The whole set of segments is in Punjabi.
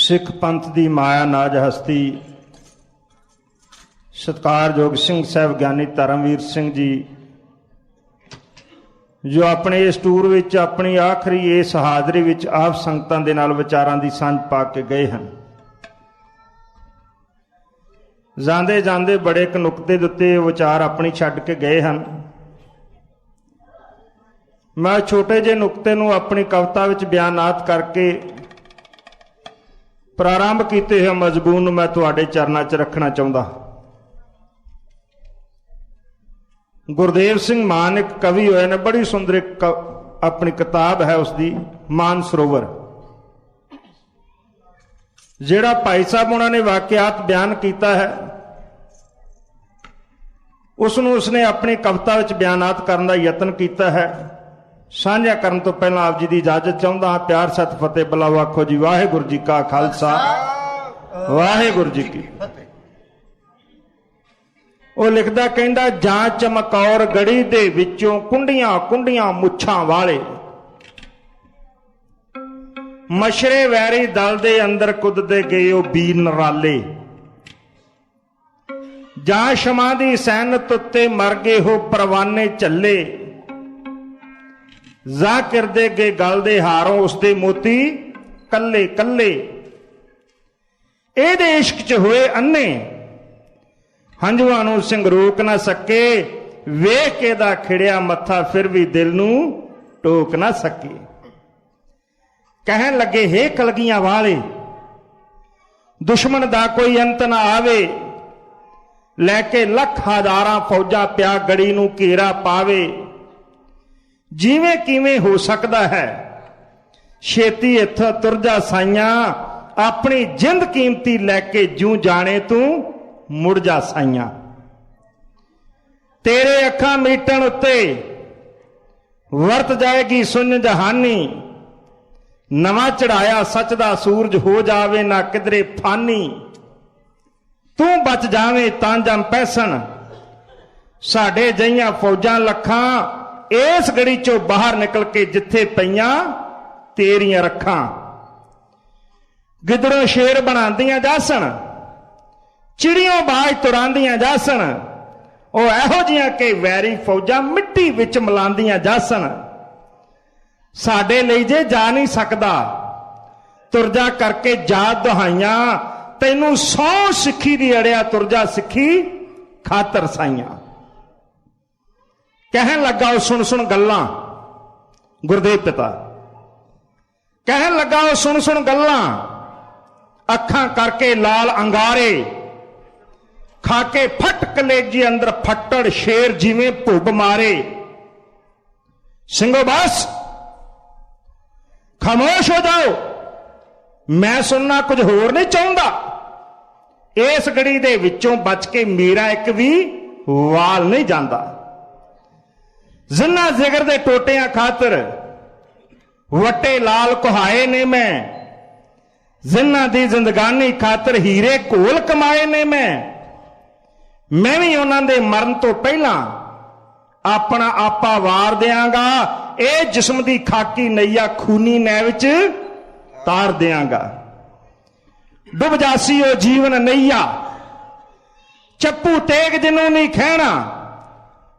सिख पंथ की माया नाज हस्ती सत्कारयोग सिंह साहब ज्ञानी धर्मवीर सिंह जी जो अपने इस टूर विच अपनी आखिरी इस हाज़री विच आप संगतां दे नाल विचारां दी सांझ पा के गए हैं। जांदे जांदे बड़े एक नुकते दे उत्ते विचार अपनी छड्ड के गए हैं। मैं छोटे जे नुकते नूं अपनी कविता विच बयानात करके प्रारंभ कीते हुए मजमून नूं मैं तुहाडे चरनां 'च रखना चाहुंदा। गुरदेव सिंह मान एक कवि होए ने, बड़ी सुंदर एक अपनी किताब है उसकी मान सरोवर, जिहड़ा भाई साहब उन्होंने वाकियात बयान किया है उसनूं उसने अपनी कविता विच बयानात करने का यतन किया है। साझा करने तो पहला आप जी की इजाजत चाहता हाँ। प्यार सत फतेह बुलाओ, आखो जी वाहिगुरू जी का खालसा वाहिगुरू जी की फतेह। वो लिखदा कहंदा जां चमकौर गड़ी दे विचों कुंडियां कुंडियां मुछां वाले मशरे वैरी दल दे अंदर कुददे गए ओ बीर नराले जां शमा दी सैनत उत्ते मर गए हो परवाने झल्ले जा करदे गए गल दे हारों उसदे मोती कल्ले कल्ले एदे इश्क च होए अन्ने हंझुआं नूं सिंह रोक ना सके वेख के दा खिड़िया मत्था फिर भी दिल नूं टोक ना सके। कहन लगे हे कलगियां वाले दुश्मन दा कोई अंत ना आवे लैके लख हजारां फौजा प्या गड़ी नूं घेरा पावे जिवें किवें हो सकदा है छेती इत्थों तुर जा साइयां अपनी जिंद कीमती लैके जूं जाने तू मुड़ जा साइयां। तेरे अखां मीटण उत्ते वरत जाएगी सुन जहानी नवां चढ़ाया सच दा सूरज हो जावे ना किधरे फानी तू बच जावे तां जम पैसन साडे जइयां फौजां लखां इस गड़ी चों बाहर निकल के जिथे पईयां तेरियां रखां गिदड़ों शेर बनांदियां जासन चिड़ियों बाज तुरांदियां जासन ओ एहो जिहां के वैरी फौजां मिट्टी विच मिलांदियां जासन साडे लई जे जा नहीं सकदा तुरजा करके जा दुहाइयां तैनूं सौ सिक्खी दी अड़िया तुरजा सिक्खी खातर साइयां। कहन लगा वो सुन सुन गल्लां गुरदेव पिता कहन लगा वो सुन सुन गल्लां अखां करके लाल अंगारे खाके फट कलेजी अंदर फट्टड़ शेर जिवें भुब मारे सिंगो बस खामोश हो जाओ मैं सुनना कुछ होर नहीं चाहता। इस गड़ी दे विचों बच के मेरा एक भी वाल नहीं जाता। जिन्ना जिगर दे टोटियां खातर वटे लाल कुहाए ने मैं जिन्ना दी जिंदगानी खातर हीरे घोल कमाए ने मैं भी उन्हां दे मरण तो पहला अपना आपा वार देंगा ए जिस्म दी खाकी नैया खूनी नै विच तार देंगा डुब जासी ओ जीवन नैया चप्पू तेग जिन्हों नहीं खैना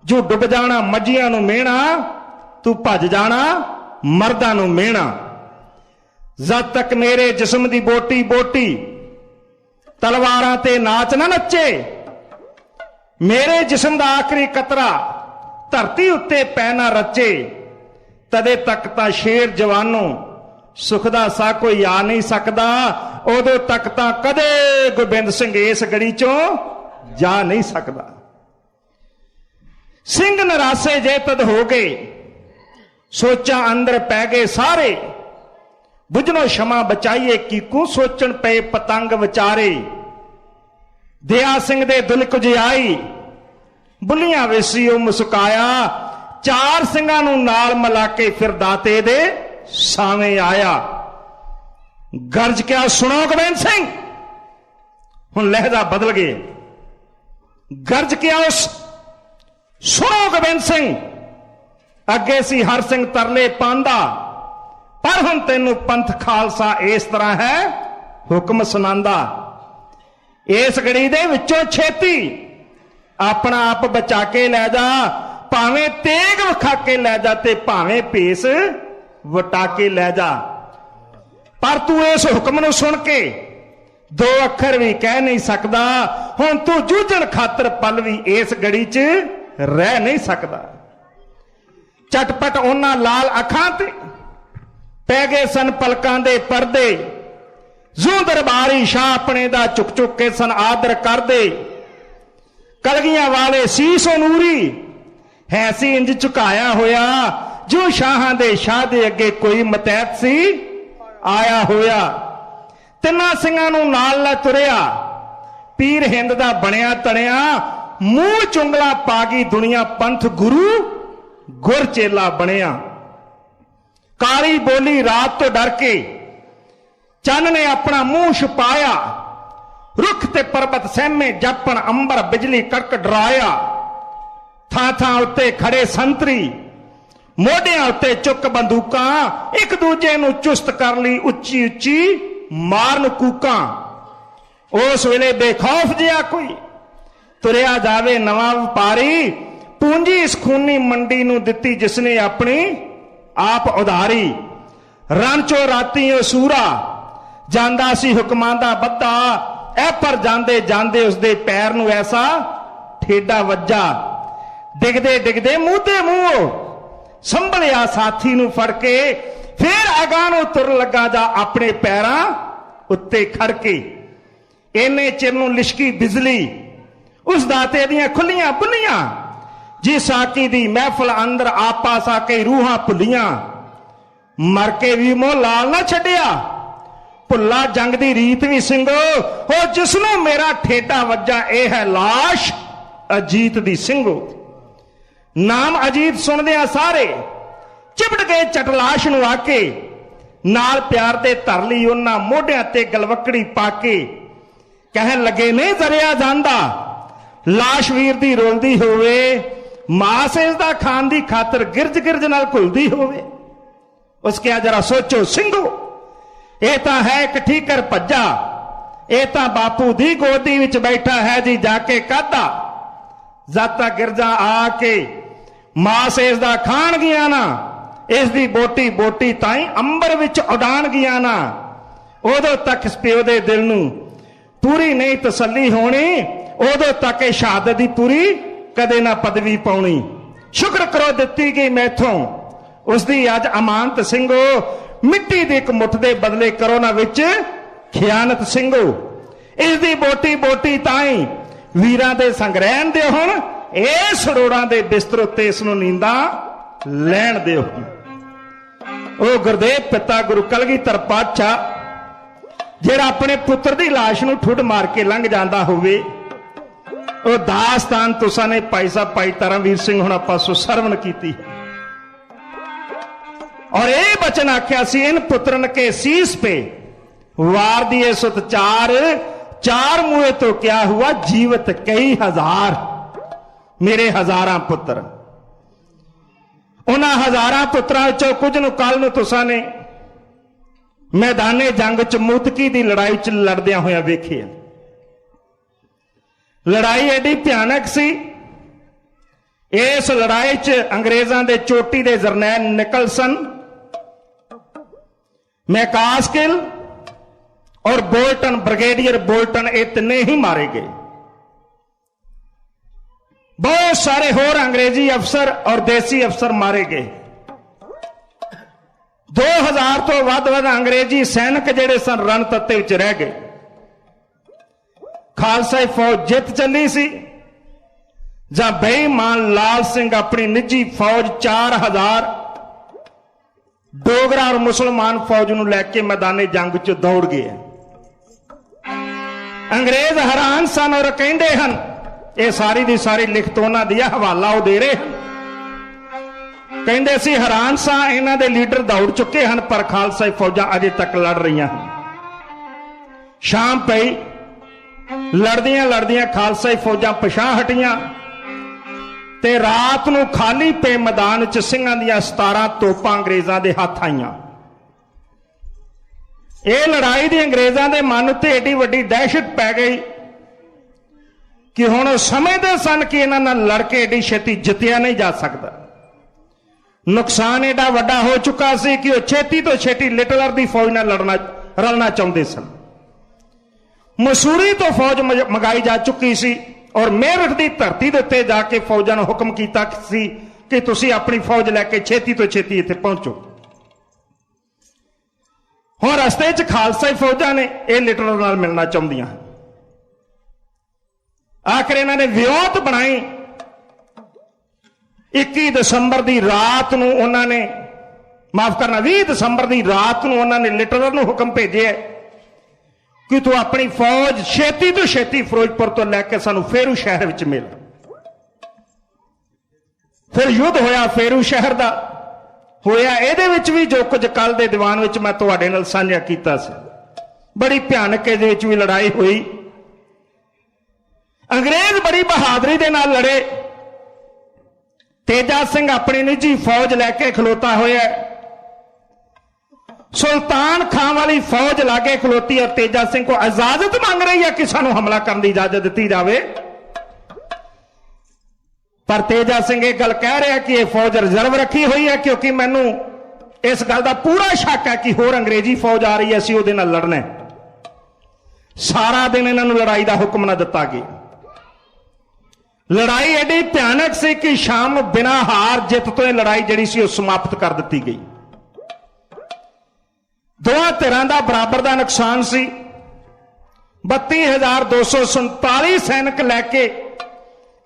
जो डुब जाना मजियां नूं मेहना तू भज जाना मर्दां नूं मेहना जद तक मेरे जिस्म दी बोटी बोटी तलवारां ते नाच ना नचे मेरे जिस्म दा आखिरी कतरा धरती उत्ते पै ना रचे तदे तक तां शेर जवानों सुख दा सा कोई आ नहीं सकदा उदों तक तां कदे गोबिंद सिंह इस गड़ी चों जा नहीं सकदा। सिंह नरासे जे तद हो गए सोचा अंदर पै गए सारे बुझनो क्षमा बचाइए कीकू सोचन पे पतंग विचारे दया सिंह दे दिल कुछ आई बुलियां वेसी ओ मुस्काया चार सिंगां नूं नाल मिला के फिर दाते दे सावें आया गरज क्या सुनो गोबिंद सिंह हुण लहजा बदल गए गरज क्या उस सुनो गोबिंद सिंह अगे सी हर सिंह तरले पांदा पर हुण तैनूं पंथ खालसा इस तरह है हुक्म सुनांदा, इस घड़ी दे विचों छेती अपना आप बचा के लै जा, भावें तेग विखा के लै जा ते भावें भेस वटा के लै जा। पर तू इस हुक्म नूं सुन के दो अखर भी कह नहीं सकदा, हुण तू जूझण खातर पल भी इस घड़ी च रह नहीं सकदा। झटपट उन्हां लाल अखां ते पै गए सन पलकां दे परदे, जू दरबारी शाह अपने दा चुक चुक के सन आदर करदे। कलगियां वाले सीसो नूरी हैसी इंज झुकाया होया, जो शाहां दे शाह दे अगे कोई मतैत सी आया होया। तिन्ना सिंहां नूं नाल लै तुरिया, पीर हिंद दा बणिया तणिया, मूंह चुंगला पा गई दुनिया, पंथ गुरु गुर चेला बणिया। काली बोली रात तो डर के चंन ने अपना मुंह छुपाया, रुख ते पर्वत सहमे जापण अंबर बिजली कड़क डराया। थां थां उत्ते खड़े संतरी, मोढियां उत्ते चुक बंदूकां, एक दूजे नूं चुस्त कर ली उच्ची उच्ची मारन कूकां। उस वेले बेखौफ जिहा कोई तुरिया जावे नवां वपारी, पूंजी इस खूनी मंडी नूं दित्ती जिसने अपनी आप उधारी। रांचो राती ओ सूरा ਜਾਂਦਾ ਸੀ ਹੁਕਮਾਂ ਦਾ ਬੱਧਾ, ਐ ਪਰ ਜਾਂਦੇ ਜਾਂਦੇ ਉਸਦੇ ਪੈਰ ਨੂੰ ਐਸਾ ਠੇਡਾ ਵੱਜਾ। ਡਿੱਗਦੇ ਡਿੱਗਦੇ ਮੂੰਹ ਤੇ ਮੂੰਹ ਸੰਭਲਿਆ ਸਾਥੀ ਨੂੰ ਫੜ ਕੇ, ਫੇਰ ਅਗਾਂਹ ਨੂੰ ਤੁਰ ਲੱਗਾ ਜਾ ਆਪਣੇ ਪੈਰਾਂ ਉੱਤੇ ਖੜ ਕੇ। ਇੰਨੇ ਚਿਰ ਨੂੰ ਲਿਸ਼ਕੀ ਬਿਜਲੀ ਉਸ ਦਾਤੇ ਦੀਆਂ ਖੁੱਲੀਆਂ ਬੁੱਲੀਆਂ, ਜੀ ਸਾਕੀ ਦੀ ਮਹਿਫਲ ਅੰਦਰ ਆਪਾ ਸਾਕੇ ਰੂਹਾਂ ਭੁੱਲੀਆਂ। ਮਰ ਕੇ ਵੀ ਮੋਹ ਲਾਲ ਨਾ ਛੱਡਿਆ, ਭੁੱਲਾ ਜੰਗ ਦੀ ਰੀਤ ਵੀ ਸਿੰਘੋ, ਉਹ ਜਿਸਨੂੰ ਮੇਰਾ ਠੇਡਾ ਵੱਜਾ, ਇਹ ਹੈ ਲਾਸ਼ ਅਜੀਤ ਦੀ ਸਿੰਘੋ। ਨਾਮ ਅਜੀਤ ਸੁਣਦਿਆਂ ਸਾਰੇ ਚਿਪਟ ਗਏ ਚਟਲਾਸ਼ ਨੂੰ ਆ ਕੇ, ਨਾਲ ਪਿਆਰ ਦੇ ਧਰ ਲਈ ਉਹਨਾਂ ਮੋਢਿਆਂ ਤੇ ਗਲਵਕੜੀ ਪਾ ਕੇ। ਕਹਿਣ ਲੱਗੇ ਨਹੀਂ ਜ਼ਰਿਆ ਜਾਂਦਾ, ਲਾਸ਼ ਵੀਰ ਦੀ ਰੋਲਦੀ ਹੋਵੇ, ਮਾਸ ਇਸ ਦਾ ਖਾਨ ਦੀ ਖਾਤਰ ਗਿਰਜ ਗਿਰਜ ਨਾਲ ਘੁਲਦੀ ਹੋਵੇ। ਉਸ ਕਿਹਾ ਜਰਾ ਸੋਚੋ ਸਿੰਘੋ, ਇਹ ਤਾਂ ਹੈ ਇੱਕ ਠੀਕਰ ਭੱਜਾ, ਇਹ ਤਾਂ ਬਾਪੂ ਦੀ ਗੋਦੀ ਵਿੱਚ ਬੈਠਾ ਹੈ ਜੀ ਜਾ ਕੇ ਕਾਦਾ। ਜਾਤਾ ਗਿਰਜਾ ਆ ਕੇ ਮਾਸ ਇਸ ਦਾ ਖਾਣ ਗਿਆ ਨਾ, ਇਸ ਦੀ ਬੋਟੀ ਬੋਟੀ ਤਾਈਂ ਅੰਬਰ ਵਿੱਚ ਉਡਾਣ ਗਿਆ ਨਾ। ਉਦੋਂ ਤੱਕ ਇਸ ਪਿਓ ਦੇ ਦਿਲ ਨੂੰ ਪੂਰੀ ਨਹੀਂ ਤਸੱਲੀ ਹੋਣੀ, ਉਦੋਂ ਤੱਕ ਇਹ ਸ਼ਹਾਦਤ ਦੀ ਪੂਰੀ ਕਦੇ ਨਾ ਪਦਵੀ ਪਾਉਣੀ। ਸ਼ੁਕਰ ਕਰੋ ਦਿੱਤੀ ਗਈ ਮੈਥੋਂ ਉਸ ਦੀ ਅੱਜ ਅਮਾਨਤ ਸਿੰਘੋ, ਮਿੱਟੀ ਦੀ ਇੱਕ ਮੁੱਠ ਦੇ ਬਦਲੇ ਕਰੋ ਨਾ ਵਿੱਚ ਖਿਆਨਤ ਸਿੰਘੋ। ਇਸ ਦੀ ਬੋਟੀ ਬੋਟੀ ਤਾਈਂ ਵੀਰਾਂ ਦੇ ਸੰਗ ਰਹਿਣ ਦਿਓ, ਹੁਣ ਇਸ ਰੋੜਾਂ ਦੇ ਬਿਸਤਰ ਉੱਤੇ ਇਸ ਨੂੰ ਨੀਂਦਾਂ ਲੈਣ ਦਿਓ। ਉਹ ਗੁਰਦੇਵ ਪਿਤਾ ਗੁਰੂ ਕਲਗੀਧਰ ਪਾਤਸ਼ਾਹ ਜਿਹੜਾ ਆਪਣੇ ਪੁੱਤਰ ਦੀ ਲਾਸ਼ ਨੂੰ ਠੁੱਡ ਮਾਰ ਕੇ ਲੰਘ ਜਾਂਦਾ ਹੋਵੇ, ਉਹ ਦਾਸਤਾਨ ਤੁਸਾਂ ਨੇ ਭਾਈ ਸਾਹਿਬ ਭਾਈ ਧਰਮਵੀਰ ਸਿੰਘ ਹੁਣ ਪਾਸੋਂ ਸਰਵਣ ਕੀਤੀ और ये बचन आख्या सी, इन पुत्रन के शीश पे वार दिए सुत चार, चार मुए तो क्या हुआ जीवत कई हजार। मेरे हजारां पुत्र, उन्हां हजारां पुत्रां चों कुछ नूं कल नूं तुसां ने मैदाने जंग च मूतकी दी लड़ाई च लड़दियां होया वेखिया। लड़ाई एडी भयानक सी, इस लड़ाई च अंग्रेजां दे चोटी दे जरनैल निकलसन, मैकास्किल और बोल्टन, ब्रिगेडियर बोल्टन, ये तिन्ने ही मारे गए। बहुत सारे होर अंग्रेजी अफसर और देसी अफसर मारे गए। 2000 तो वध अंग्रेजी सैनिक जेड़े सन रण तत्ते विच रह गए। खालसा फौज जित चली सी, जां बेईमान लाल सिंह अपनी निजी फौज 4000 डोगरा और मुसलमान फौज नूं लैके मैदाने जंग च दौड़ गए। अंग्रेज हैरान सन और कहंदे हन, ये सारी दी सारी लिखत उन्हां दी हवाला वो दे रहे हैं। कहंदे सी हैरान सा, इन्हां दे लीडर दौड़ चुके हैं पर खालसा फौजां अजे तक लड़ रही हैं। शाम पई, लड़दियां लड़दियां खालसा फौजां पिछां हटियां ते रात नूं खाली पे मैदान च ਸਿੰਘਾਂ ਦੀਆਂ 17 ਤੋਪਾਂ अंग्रेजां दे हथ आईयां। ਇਹ ਲੜਾਈ ਦੀ ਅੰਗਰੇਜ਼ਾਂ ਦੇ ਮਨ ਉੱਤੇ ਏਡੀ ਵੱਡੀ ਦਹਿਸ਼ਤ ਪੈ ਗਈ ਕਿ ਹੁਣ ਉਹ ਸਮਝਦੇ ਸਨ ਕਿ ਇਹਨਾਂ ਨਾਲ ਲੜ ਕੇ ਏਡੀ ਛੇਤੀ ਜਿੱਤਿਆ ਨਹੀਂ ਜਾ ਸਕਦਾ। ਨੁਕਸਾਨ ਏਡਾ ਵੱਡਾ ਹੋ ਚੁੱਕਾ ਸੀ ਕਿ ਉਹ ਛੇਤੀ ਤੋਂ ਛੇਤੀ ਲਿਟਲਰ ਦੀ ਫੌਜ ਨਾਲ ਰਲਣਾ ਚਾਹੁੰਦੇ ਸਨ। ਮਸੂਰੀ ਤੋਂ ਫੌਜ ਮੰਗਾਈ ਜਾ ਚੁੱਕੀ ਸੀ ਔਰ ਮੇਰਠ ਦੀ ਧਰਤੀ ਦੇ ਉੱਤੇ ਜਾ ਕੇ ਫੌਜਾਂ ਨੂੰ ਹੁਕਮ ਕੀਤਾ ਸੀ ਕਿ ਤੁਸੀਂ ਆਪਣੀ ਫੌਜ ਲੈ ਕੇ ਛੇਤੀ ਤੋਂ ਛੇਤੀ ਇੱਥੇ ਪਹੁੰਚੋ। ਹੁਣ ਰਸਤੇ 'ਚ ਖਾਲਸਾਈ ਫੌਜਾਂ ਨੇ ਇਹ ਲਿਟਲਰ ਨਾਲ ਮਿਲਣਾ ਚਾਹੁੰਦੀਆਂ। ਆਖਰ ਇਹਨਾਂ ਨੇ ਵਿਉਂਤ ਬਣਾਈ। 21 ਦਸੰਬਰ ਦੀ ਰਾਤ ਨੂੰ ਉਹਨਾਂ ਨੇ ਮਾਫ ਕਰਨਾ 20 ਦਸੰਬਰ ਦੀ ਰਾਤ ਨੂੰ ਉਹਨਾਂ ਨੇ ਲਿਟਲਰ ਨੂੰ ਹੁਕਮ ਭੇਜਿਆ ਕਿ ਤੂੰ ਆਪਣੀ ਫੌਜ ਛੇਤੀ ਤੋਂ ਛੇਤੀ ਫਿਰੋਜ਼ਪੁਰ ਤੋਂ ਲੈ ਕੇ ਸਾਨੂੰ ਫੇਰੂ ਸ਼ਹਿਰ ਵਿੱਚ ਮਿਲ। ਫਿਰ ਯੁੱਧ ਹੋਇਆ ਫੇਰੂ ਸ਼ਹਿਰ ਦਾ ਹੋਇਆ। ਇਹਦੇ ਵਿੱਚ ਵੀ ਜੋ ਕੁਝ ਕੱਲ ਦੇ ਦੀਵਾਨ ਵਿੱਚ ਮੈਂ ਤੁਹਾਡੇ ਨਾਲ ਸਾਂਝਾ ਕੀਤਾ ਸੀ, ਬੜੀ ਭਿਆਨਕ ਇਹਦੇ ਵਿੱਚ ਵੀ ਲੜਾਈ ਹੋਈ। ਅੰਗਰੇਜ਼ ਬੜੀ ਬਹਾਦਰੀ ਦੇ ਨਾਲ ਲੜੇ। ਤੇਜਾ ਸਿੰਘ ਆਪਣੀ ਨਿੱਜੀ ਫੌਜ ਲੈ ਕੇ ਖਲੋਤਾ ਹੋਇਆ। ਸੁਲਤਾਨ ਖਾਨ ਵਾਲੀ ਫੌਜ ਲਾਗੇ ਖਲੋਤੀ ਔਰ ਤੇਜਾ ਸਿੰਘ ਕੋ ਇਜਾਜ਼ਤ ਮੰਗ ਰਹੀ ਹੈ ਕਿ ਸਾਨੂੰ ਹਮਲਾ ਕਰਨ ਦੀ ਇਜਾਜ਼ਤ ਦਿੱਤੀ ਜਾਵੇ। ਪਰ ਤੇਜਾ ਸਿੰਘ ਇਹ ਗੱਲ ਕਹਿ ਰਿਹਾ ਕਿ ਇਹ ਫੌਜ ਰਿਜ਼ਰਵ ਰੱਖੀ ਹੋਈ ਹੈ ਕਿਉਂਕਿ ਮੈਨੂੰ ਇਸ ਗੱਲ ਦਾ ਪੂਰਾ ਸ਼ੱਕ ਹੈ ਕਿ ਹੋਰ ਅੰਗਰੇਜ਼ੀ ਫੌਜ ਆ ਰਹੀ ਹੈ, ਅਸੀਂ ਉਹਦੇ ਨਾਲ ਲੜਨਾ। ਸਾਰਾ ਦਿਨ ਇਹਨਾਂ ਨੂੰ ਲੜਾਈ ਦਾ ਹੁਕਮ ਨਾ ਦਿੱਤਾ ਗਿਆ। ਲੜਾਈ ਐਡੀ ਭਿਆਨਕ ਸੀ ਕਿ ਸ਼ਾਮ ਨੂੰ ਬਿਨਾਂ ਹਾਰ ਜਿੱਤ ਤੋਂ ਇਹ ਲੜਾਈ ਜਿਹੜੀ ਸੀ ਉਹ ਸਮਾਪਤ ਕਰ ਦਿੱਤੀ ਗਈ। ਦੋਵਾਂ ਧਿਰਾਂ ਦਾ ਬਰਾਬਰ ਦਾ ਨੁਕਸਾਨ ਸੀ। 32,247 ਸੈਨਿਕ ਲੈ ਕੇ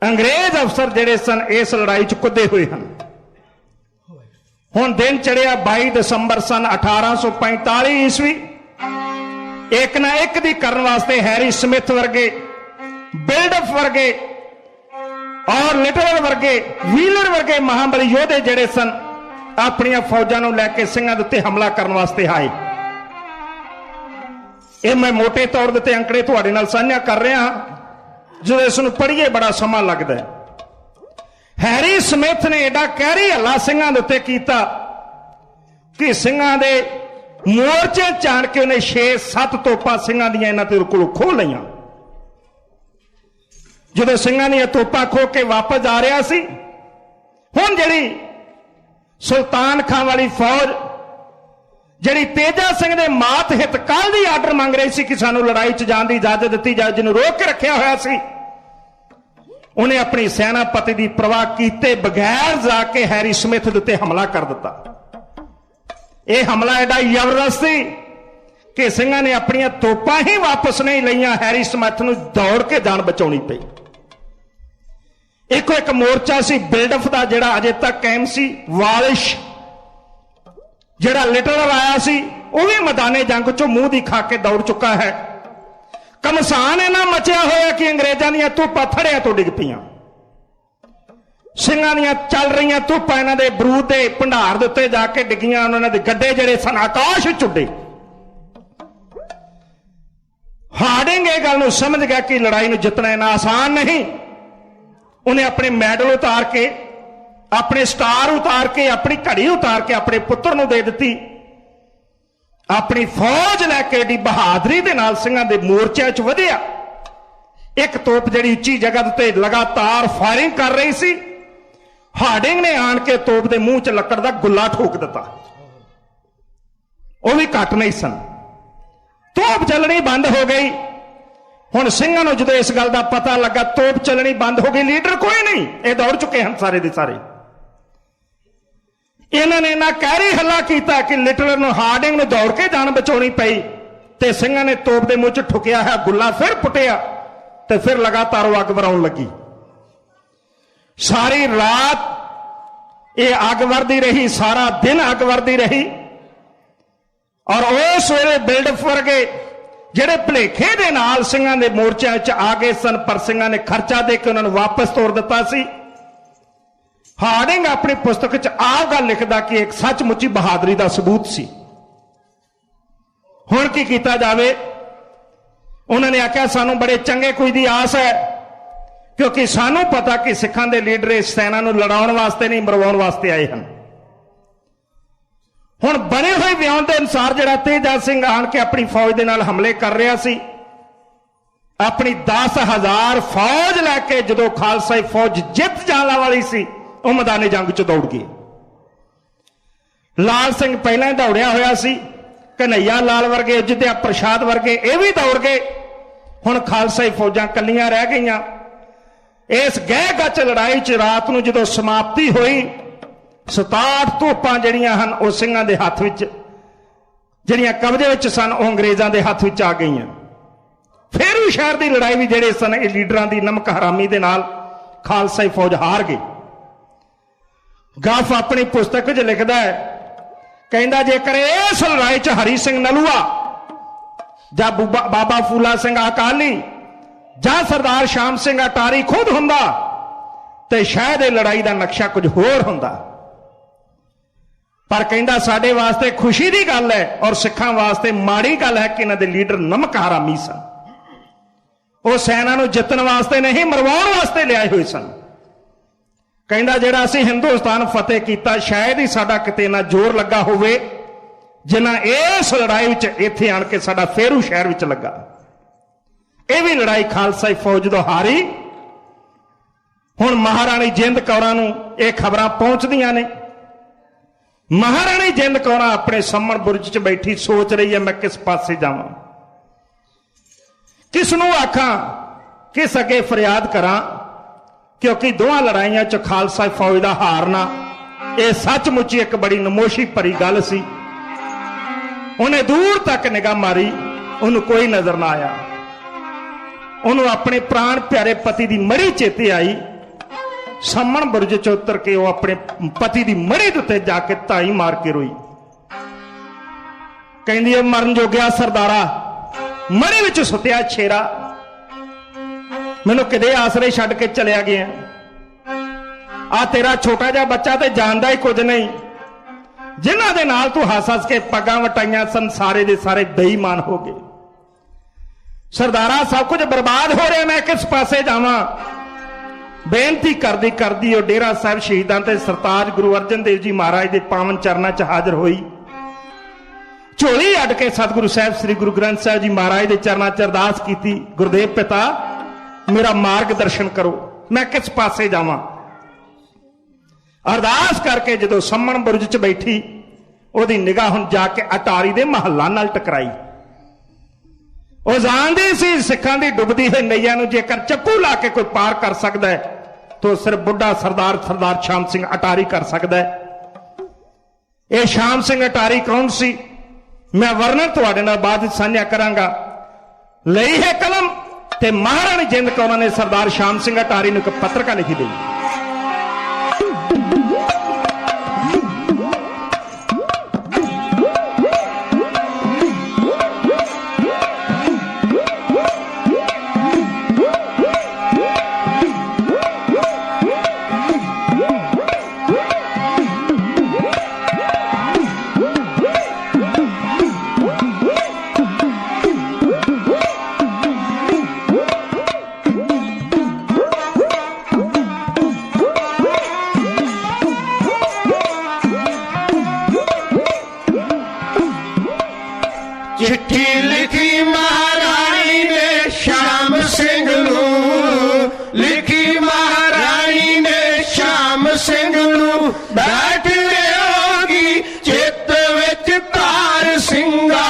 ਅੰਗਰੇਜ਼ ਅਫਸਰ ਜਿਹੜੇ ਸਨ ਇਸ ਲੜਾਈ 'ਚ ਕੁੱਦੇ ਹੋਏ ਹਨ। ਹੁਣ ਦਿਨ ਚੜਿਆ 22 ਦਸੰਬਰ ਸਨ 1845 ਈਸਵੀ। ਇੱਕ ਨਾ ਇੱਕ ਦੀ ਕਰਨ ਵਾਸਤੇ ਹੈਰੀ ਸਮਿਥ ਵਰਗੇ, ਬਿਲਡਅਪ ਵਰਗੇ ਔਰ ਲਿਟਲਰ ਵਰਗੇ, ਵੀਲਰ ਵਰਗੇ ਮਹਾਬਲੀ ਯੋਧੇ ਜਿਹੜੇ ਸਨ ਆਪਣੀਆਂ ਫੌਜਾਂ ਨੂੰ ਲੈ ਕੇ ਸਿੰਘਾਂ ਦੇ ਉੱਤੇ ਹਮਲਾ ਕਰਨ ਵਾਸਤੇ ਆਏ। ਇਹ ਮੈਂ ਮੋٹے ਤੌਰ ਦੇ ਉੱਤੇ ਅੰਕੜੇ ਤੁਹਾਡੇ ਨਾਲ ਸਾਂਝਾ ਕਰ ਰਿਹਾ, ਜਦੋਂ ਇਸ ਨੂੰ ਪੜ੍ਹੀਏ ਬੜਾ ਸਮਾਂ ਲੱਗਦਾ ਹੈ। ਹੈਰੀ ਸਮਿਥ ਨੇ ਏਡਾ ਕਹਿਰੀ ਹੱਲਾ ਸਿੰਘਾਂ ਦੇ ਉੱਤੇ ਕੀਤਾ ਕਿ ਸਿੰਘਾਂ ਦੇ ਮੋਰਚੇ ਚਾਣ ਕੇ ਉਹਨੇ 6-7 ਤੋਪਾਂ ਸਿੰਘਾਂ ਦੀਆਂ ਇਹਨਾਂ ਦੇ ਕੋਲੋਂ ਖੋਹ ਲਈਆਂ। ਜਦੋਂ ਸਿੰਘਾਂ ਦੀਆਂ ਤੋਪਾਂ ਖੋਹ ਕੇ ਵਾਪਸ ਜਾ ਰਿਹਾ ਸੀ, ਹੁਣ ਜਿਹੜੀ ਸੁਲਤਾਨ ਖਾਨ ਵਾਲੀ ਫੌਜ ਜਿਹੜੀ ਤੇਜਾ ਸਿੰਘ ਦੇ ਮਾਤ ਹਿੱਤ ਕੱਲ ਦੀ ਆਰਡਰ ਮੰਗ ਰਹੀ ਸੀ ਕਿ ਸਾਨੂੰ ਲੜਾਈ 'ਚ ਜਾਣ ਦੀ ਇਜਾਜ਼ਤ ਦਿੱਤੀ ਜਾਏ, ਜਿਹਨੂੰ ਰੋਕ ਕੇ ਰੱਖਿਆ ਹੋਇਆ ਸੀ, ਉਹਨੇ ਆਪਣੀ ਸੈਨਾਪਤੀ ਦੀ ਪਰਵਾਹ ਕੀਤੇ ਬਗੈਰ ਜਾ ਕੇ ਹੈਰੀ ਸਮਿਥ ਦੇ ਉੱਤੇ ਹਮਲਾ ਕਰ ਦਿੱਤਾ। ਇਹ ਹਮਲਾ ਐਡਾ ਜ਼ਬਰਦਸਤ ਸੀ ਕਿ ਸਿੰਘਾਂ ਨੇ ਆਪਣੀਆਂ ਤੋਪਾਂ ਹੀ ਵਾਪਸ ਨਹੀਂ ਲਈਆਂ। ਹੈਰੀ ਸਮਿਥ ਨੂੰ ਦੌੜ ਕੇ ਜਾਨ ਬਚਾਉਣੀ ਪਈ। ਇੱਕੋ ਇੱਕ ਮੋਰਚਾ ਸੀ ਬਿਲਡਅਪ ਦਾ ਜਿਹੜਾ ਅਜੇ ਤੱਕ ਕਾਇਮ ਸੀ। ਵਾਲਿਸ਼ ਜਿਹੜਾ ਲਿਟਲਰ ਆਇਆ ਸੀ ਉਹ ਵੀ ਮੈਦਾਨੇ ਜੰਗ 'ਚੋਂ ਮੂੰਹ ਦੀ ਖਾ ਕੇ ਦੌੜ ਚੁੱਕਾ ਹੈ। ਕਮਸਾਨ ਇਹਨਾਂ ਮਚਿਆ ਹੋਇਆ ਕਿ ਅੰਗਰੇਜ਼ਾਂ ਦੀਆਂ ਤੋਪਾਂ ਥੜਿਆਂ ਤੋਂ ਡਿੱਗ ਪਈਆਂ। ਸਿੰਘਾਂ ਦੀਆਂ ਚੱਲ ਰਹੀਆਂ ਤੋਪਾਂ ਇਹਨਾਂ ਦੇ ਬਰੂਦ ਦੇ ਭੰਡਾਰ ਦੇ ਉੱਤੇ ਜਾ ਕੇ ਡਿੱਗੀਆਂ। ਉਹਨਾਂ ਦੇ ਗੱਡੇ ਜਿਹੜੇ ਸਨ ਆਕਾਸ਼ ਵਿੱਚ ਉੱਡੇ। ਹਾਰਡਿੰਗ ਇਹ ਗੱਲ ਨੂੰ ਸਮਝ ਗਿਆ ਕਿ ਲੜਾਈ ਨੂੰ ਜਿੱਤਣਾ ਇੰਨਾ ਆਸਾਨ ਨਹੀਂ। ਉਹਨੇ ਆਪਣੇ ਮੈਡਲ ਉਤਾਰ ਕੇ, ਆਪਣੇ ਸਟਾਰ ਉਤਾਰ ਕੇ, ਆਪਣੀ ਘੜੀ ਉਤਾਰ ਕੇ ਆਪਣੇ ਪੁੱਤਰ ਨੂੰ ਦੇ ਦਿੱਤੀ। ਆਪਣੀ ਫੌਜ ਲੈ ਕੇ ਏਡੀ ਬਹਾਦਰੀ ਦੇ ਨਾਲ ਸਿੰਘਾਂ ਦੇ ਮੋਰਚਿਆਂ 'ਚ ਵਧਿਆ। ਇੱਕ ਤੋਪ ਜਿਹੜੀ ਉੱਚੀ ਜਗ੍ਹਾ ਦੇ ਉੱਤੇ ਲਗਾਤਾਰ ਫਾਇਰਿੰਗ ਕਰ ਰਹੀ ਸੀ, ਹਾਰਡਿੰਗ ਨੇ ਆਣ ਕੇ ਤੋਪ ਦੇ ਮੂੰਹ 'ਚ ਲੱਕੜ ਦਾ ਗੁੱਲਾ ਠੋਕ ਦਿੱਤਾ। ਉਹ ਵੀ ਘੱਟ ਨਹੀਂ ਸਨ। ਤੋਪ ਚੱਲਣੀ ਬੰਦ ਹੋ ਗਈ। ਹੁਣ ਸਿੰਘਾਂ ਨੂੰ ਜਦੋਂ ਇਸ ਗੱਲ ਦਾ ਪਤਾ ਲੱਗਾ ਤੋਪ ਚੱਲਣੀ ਬੰਦ ਹੋ ਗਈ, ਲੀਡਰ ਕੋਈ ਨਹੀਂ, ਇਹ ਦੌੜ ਚੁੱਕੇ ਹਨ ਸਾਰੇ ਦੇ ਸਾਰੇ। ਇਹਨਾਂ ਨੇ ਨਾ ਕਹਿਰੀ ਹੱਲਾ ਕੀਤਾ ਕਿ ਲਿਟਲਰ ਨੂੰ ਹਾਰਡਿੰਗ ਨੂੰ ਦੌੜ ਕੇ ਜਾਨ ਬਚਾਉਣੀ ਪਈ ਤੇ ਸਿੰਘਾਂ ਨੇ ਤੋਪ ਦੇ ਮੂੰਹ 'ਚ ਠੁਕਿਆ ਹੈ ਗੁੱਲਾ ਫਿਰ ਪੁੱਟਿਆ ਤੇ ਫਿਰ ਲਗਾਤਾਰ ਉਹ ਅੱਗ ਵਰਾਉਣ ਲੱਗੀ। ਸਾਰੀ ਰਾਤ ਇਹ ਅੱਗ ਵਰਦੀ ਰਹੀ, ਸਾਰਾ ਦਿਨ ਅੱਗ ਵਰਦੀ ਰਹੀ। ਔਰ ਉਸ ਵੇਲੇ ਬਿਲਡਅਪ ਵਰਗੇ ਜਿਹੜੇ ਭਲੇਖੇ ਦੇ ਨਾਲ ਸਿੰਘਾਂ ਦੇ ਮੋਰਚਿਆਂ 'ਚ ਆ ਗਏ ਸਨ, ਪਰ ਸਿੰਘਾਂ ਨੇ ਖਰਚਾ ਦੇ ਕੇ ਉਹਨਾਂ ਨੂੰ ਵਾਪਸ ਤੋੜ ਦਿੱਤਾ ਸੀ। ਹਾਰਡਿੰਗ ਆਪਣੀ ਪੁਸਤਕ 'ਚ ਆਹ ਗੱਲ ਲਿਖਦਾ ਕਿ ਇੱਕ ਸੱਚਮੁੱਚੀ ਬਹਾਦਰੀ ਦਾ ਸਬੂਤ ਸੀ। ਹੁਣ ਕੀ ਕੀਤਾ ਜਾਵੇ? ਉਹਨਾਂ ਨੇ ਆਖਿਆ ਸਾਨੂੰ ਬੜੇ ਚੰਗੇ ਕੋਈ ਦੀ ਆਸ ਹੈ, ਕਿਉਂਕਿ ਸਾਨੂੰ ਪਤਾ ਕਿ ਸਿੱਖਾਂ ਦੇ ਲੀਡਰ ਇਸ ਸੈਨਾ ਨੂੰ ਲੜਾਉਣ ਵਾਸਤੇ ਨਹੀਂ, ਮਰਵਾਉਣ ਵਾਸਤੇ ਆਏ ਹਨ। हुण बने हुए बयान के अनुसार जिहड़ा तेजा सिंह आण के अपनी फौज के नाल हमले कर रहा सी, अपनी 10,000 फौज लैके जो खालसा फौज जित जाने वाली सी वह मैदानी जंग च दौड़ गई। लाल सिंह पहला ही दौड़िया होया सी, कन्हैया लाल वर्गे, अयोध्या प्रसाद वर्गे ये भी दौड़ गए। हुण खालसा फौजां कल्लियां रह गईयां। इस गह गच लड़ाई च रात नूं जदों समाप्ति हुई, 67 तोपां जिहड़ियां हन उह ਸਿੰਘਾਂ ਦੇ हत्थ विच, जिहड़ियां कब्जे विच सन उह अंग्रेज़ां दे हत्थ विच आ गईयां। फेरू शहर की लड़ाई भी जिहड़े सन लीडरां दी नमक हरामी दे नाल खालसा फौज हार गई। गफ अपनी पुस्तक च लिखदा है, कहंदा जेकर इस लड़ाई च हरी सिंह नलूआ जां बाबा फूला सिंह अकाली जां सरदार शाम सिंह अटारी खुद हुंदा ते शायद ये लड़ाई का नक्शा कुछ होर हुंदा। पर कहंदा साडे वास्ते खुशी की गल है और सिखां वास्ते माड़ी गल है कि इन्हां दे लीडर नमक हरामी सन। वो सैना नूं जितण वास्ते नहीं मरवाउण वास्ते लिआए हुए सन। कहंदा जिहड़ा असीं हिंदुस्तान फतेह कीता शायद ही साडा किते ना जोर लगा होवे जिन्ना इस लड़ाई विच इत्थे आण के साडा फेरू शहर विच लगा। यह भी लड़ाई खालसा फौज तो हारी। हुण महाराणी जिंद कौरां नूं ये खबरां पहुंचदियां ने। महाराणी जिंद कौरां अपने सम्मण बुरज च बैठी सोच रही है मैं किस पासे जावां, किसनूं आखां, किस अगे फरियाद करां, क्योंकि दोवां लड़ाइयां च खालसा फौज का हारना यह सचमुच ही एक बड़ी नमोशी भरी गल सी। उन्हें दूर तक निगाह मारी, उन्होंने कोई नजर ना आया। उन्होंने अपने प्राण प्यारे पति की मड़ी चेते आई। सम्मण बुरज च उतर के वो अपने पति की मड़ी के उत्ते जाके धाई मार के रोई। कहंदी मरन जोगिया सरदारा, मड़ी विच सुत्या शेरा, मैनू किदे आसरे छड्ड के चलिया गया। आ तेरा छोटा जा बच्चा तो जानदा ही कुछ नहीं, जिन्हां दे नाल तू हस हस के पगां वटाइयां सन सारे दे सारे बेईमान हो गए। सरदारा सब कुछ बर्बाद हो रहा, मैं किस पासे जावां। बेनती करदी करदी वो डेरा साहब शहीदां ते सरताज गुरु अर्जन देव जी महाराज के पावन चरणों च हाजिर हुई। झोली अड्ड के सतगुरु साहब श्री गुरु ग्रंथ साहब जी महाराज के चरणों च अरदास की, गुरुदेव पिता मेरा मार्गदर्शन करो, मैं किस पासे जावां। अरदास करके जो सम्मण बुरज च बैठी, ओदी निगाह हुण जाके अटारी दे महल्ला नाल टकराई। वो जानदी सी सिखां दी डुबदी हुई नैया नूं जेकर चप्पू ला के कोई पार कर सकता है तो सिर्फ बुढ़ा सरदार शाम सिंह अटारी कर सकता है। ये शाम सिंह अटारी कौन सी, मैं वर्णन तुहाडे नाल बाद विच साझा करांगा। लई है कलम ते महाराणी जिंद कौर ने सरदार शाम सिंह अटारी नूं एक पत्रिका लिखी दी। चिट्ठी लिखी महारानी ने श्याम सिंह नूं, लिखी महारानी ने श्याम सिंह नूं, बैठ होगी चित विच तार सिंगा।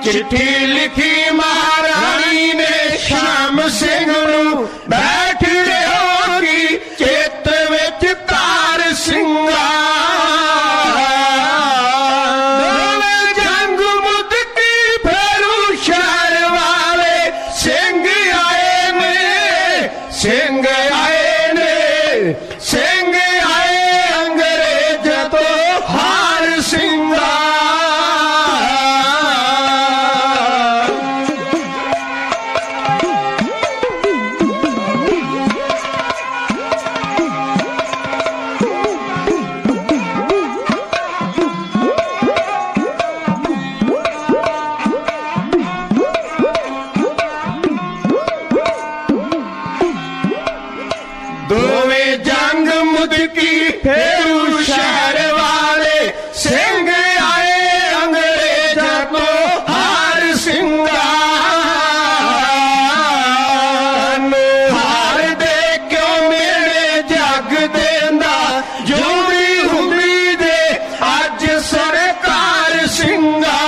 चिट्ठी लिखी महारानी ने श्याम सिंह नूं, बैठ होगी चित विच तार सिंगा। दोवें जंग मुद की फेरू शहर वाले सिंह आए ने, सिंह आए ने, सिंह आए अंग्रेज तो हार सिंगा। ਦੋਵੇਂ ਜੰਗ ਮੁਦਕੀ ਫੇਰੂ ਸ਼ਹਿਰ ਵਾਲੇ ਸਿੰਘ ਆਏ ਅੰਗਰੇਜ਼ਾਂ ਤੋਂ ਹਾਰ ਸਿੰਘਾਂ ਹਾਰ ਦੇ ਕਿਉਂ ਮੇਰੇ ਜੱਗ ਦੇਂਦਾ ਜੋੜੀ ਹੁੰਦੀ ਦੇ ਅੱਜ ਸਰਕਾਰ ਸਿੰਘਾਂ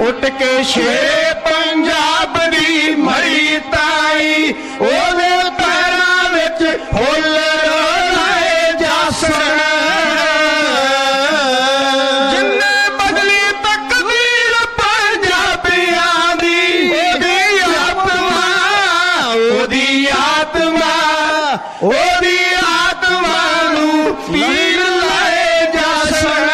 ਉੱਠ ਕੇ ਸ਼ੇਰੇ ਪੰਜਾਬ ਦੀ ਮਰੀ ਤਾਈ ਉਹਦੇ ਪੈਰਾਂ ਵਿੱਚ ਫੁੱਲ ਲਾਏ ਜਾਸਣ ਜਿੰਨੇ ਬਦਲੀ ਤਕਦੀਰ ਪੰਜਾਬੀਆਂ ਦੀ ਉਹਦੀ ਆਤਮਾ ਨੂੰ ਪੀਰ ਲਾਏ ਜਾਸਣ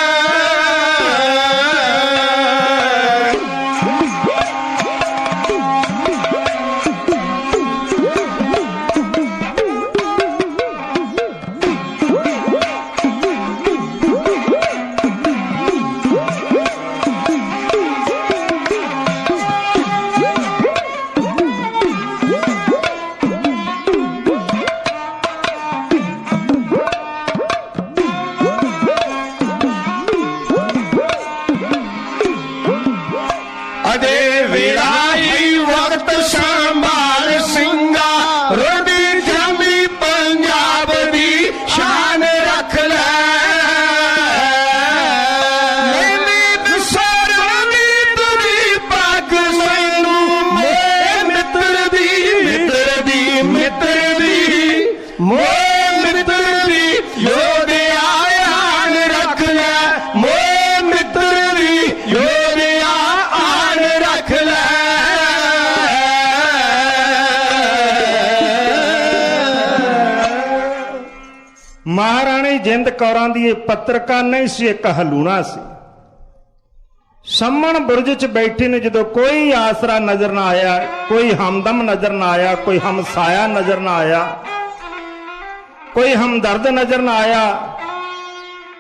ਮਹਾਰਾਣੀ ਜਿੰਦ ਕੌਰਾਂ ਦੀ ਇਹ ਪੱਤਰਕਾਰ ਨਹੀਂ ਸੀ, ਇੱਕ ਹਲੂਣਾ ਸੀ। ਸੰਮਣ ਬੁਰਜ 'ਚ ਬੈਠੀ ਨੇ ਜਦੋਂ ਕੋਈ ਆਸਰਾ ਨਜ਼ਰ ਨਾ ਆਇਆ, ਕੋਈ ਹਮਦਮ ਨਜ਼ਰ ਨਾ ਆਇਆ, ਕੋਈ ਹਮਸਾਇਆ ਨਜ਼ਰ ਨਾ ਆਇਆ, ਕੋਈ ਹਮਦਰਦ ਨਜ਼ਰ ਨਾ ਆਇਆ,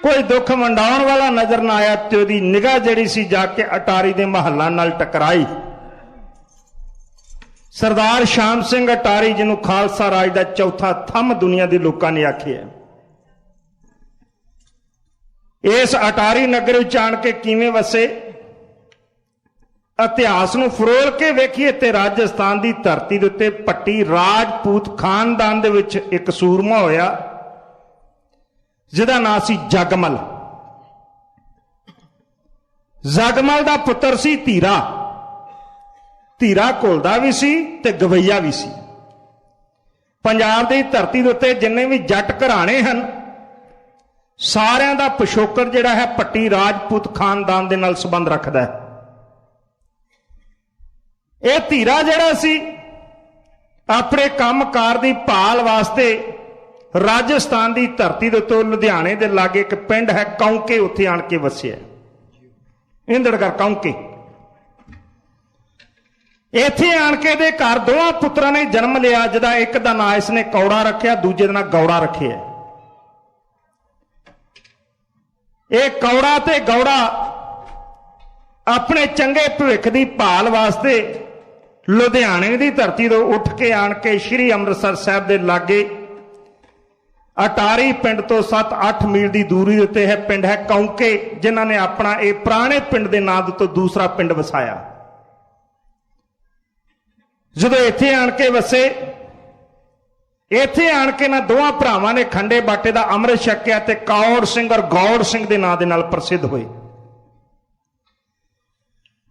ਕੋਈ ਦੁੱਖ ਵੰਡਾਉਣ ਵਾਲਾ ਨਜ਼ਰ ਨਾ ਆਇਆ, ਤੇ ਉਹਦੀ ਨਿਗਾਹ ਜਿਹੜੀ ਸੀ ਜਾ ਕੇ ਅਟਾਰੀ ਦੇ ਮਹੱਲਾਂ ਨਾਲ ਟਕਰਾਈ। ਸਰਦਾਰ ਸ਼ਾਮ ਸਿੰਘ ਅਟਾਰੀ, ਜਿਹਨੂੰ ਖਾਲਸਾ ਰਾਜ ਦਾ ਚੌਥਾ ਥੰਮ ਦੁਨੀਆ ਦੇ ਲੋਕਾਂ ਨੇ ਆਖਿਆ, ਇਸ ਅਟਾਰੀ ਨਗਰ ਵਿੱਚ ਆਣ ਕੇ ਕਿਵੇਂ ਵਸੇ, ਇਤਿਹਾਸ ਨੂੰ ਫਰੋਲ ਕੇ ਵੇਖੀਏ ਤੇ ਰਾਜਸਥਾਨ ਦੀ ਧਰਤੀ ਦੇ ਉੱਤੇ ਭੱਟੀ ਰਾਜਪੂਤ ਖਾਨਦਾਨ ਦੇ ਵਿੱਚ ਇੱਕ ਸੂਰਮਾ ਹੋਇਆ ਜਿਹਦਾ ਨਾਂ ਸੀ ਜਗਮਲ। ਜਗਮਲ ਦਾ ਪੁੱਤਰ ਸੀ ਧੀਰਾ। ਧੀਰਾ ਘੁਲਦਾ ਵੀ ਸੀ ਤੇ ਗਵਈਆ ਵੀ ਸੀ। ਪੰਜਾਬ ਦੀ ਧਰਤੀ ਦੇ ਉੱਤੇ ਜਿੰਨੇ ਵੀ ਜੱਟ ਘਰਾਣੇ ਹਨ, ਸਾਰਿਆਂ ਦਾ ਪਿਛੋਕੜ ਜਿਹੜਾ ਹੈ ਭੱਟੀ ਰਾਜਪੂਤ ਖਾਨਦਾਨ ਦੇ ਨਾਲ ਸੰਬੰਧ ਰੱਖਦਾ ਹੈ। ਇਹ ਧੀਰਾ ਜਿਹੜਾ ਸੀ ਆਪਣੇ ਕੰਮਕਾਰ ਦੀ ਭਾਲ ਵਾਸਤੇ ਰਾਜਸਥਾਨ ਦੀ ਧਰਤੀ ਦੇ ਉੱਤੇ ਲੁਧਿਆਣੇ ਦੇ ਲਾਗੇ ਇੱਕ ਪਿੰਡ ਹੈ ਕੌਂਕੇ, ਉੱਥੇ ਆਣ ਕੇ ਵਸਿਆ। ਇੰਦੜਗੜ ਕੌਂਕੇ। ਇੱਥੇ ਆਣ ਕੇ ਦੇ ਘਰ ਦੋਵਾਂ ਪੁੱਤਰਾਂ ਨੇ ਜਨਮ ਲਿਆ, ਜਿਹਦਾ ਇੱਕ ਦਾ ਨਾਂ ਇਸਨੇ ਕੌੜਾ ਰੱਖਿਆ, ਦੂਜੇ ਦਾ ਨਾਂ ਗੌੜਾ ਰੱਖਿਆ। ਇਹ ਕੌੜਾ ਤੇ ਗੌੜਾ ਆਪਣੇ ਚੰਗੇ ਭਵਿੱਖ ਦੀ ਭਾਲ ਵਾਸਤੇ ਲੁਧਿਆਣੇ ਦੀ ਧਰਤੀ ਤੋਂ ਉੱਠ ਕੇ ਆਣ ਕੇ ਸ੍ਰੀ ਅੰਮ੍ਰਿਤਸਰ ਸਾਹਿਬ ਦੇ ਲਾਗੇ ਅਟਾਰੀ ਪਿੰਡ ਤੋਂ 7-8 ਮੀਲ ਦੀ ਦੂਰੀ ਉੱਤੇ ਹੈ ਪਿੰਡ ਹੈ ਕੌਂਕੇ, ਜਿਨ੍ਹਾਂ ਨੇ ਆਪਣਾ ਇਹ ਪੁਰਾਣੇ ਪਿੰਡ ਦੇ ਨਾਂ ਤੋਂ ਦੂਸਰਾ ਪਿੰਡ ਵਸਾਇਆ। ਜਦੋਂ ਇੱਥੇ ਆਣ ਕੇ ਵਸੇ, ਇੱਥੇ ਆਣ ਕੇ ਨਾ ਦੋਵਾਂ ਭਰਾਵਾਂ ਨੇ ਖੰਡੇ ਬਾਟੇ ਦਾ ਅੰਮ੍ਰਿਤ ਛਕਿਆ ਤੇ ਕੌੜ ਸਿੰਘ ਔਰ ਗੌੜ ਸਿੰਘ ਦੇ ਨਾਂ ਦੇ ਨਾਲ ਪ੍ਰਸਿੱਧ ਹੋਏ।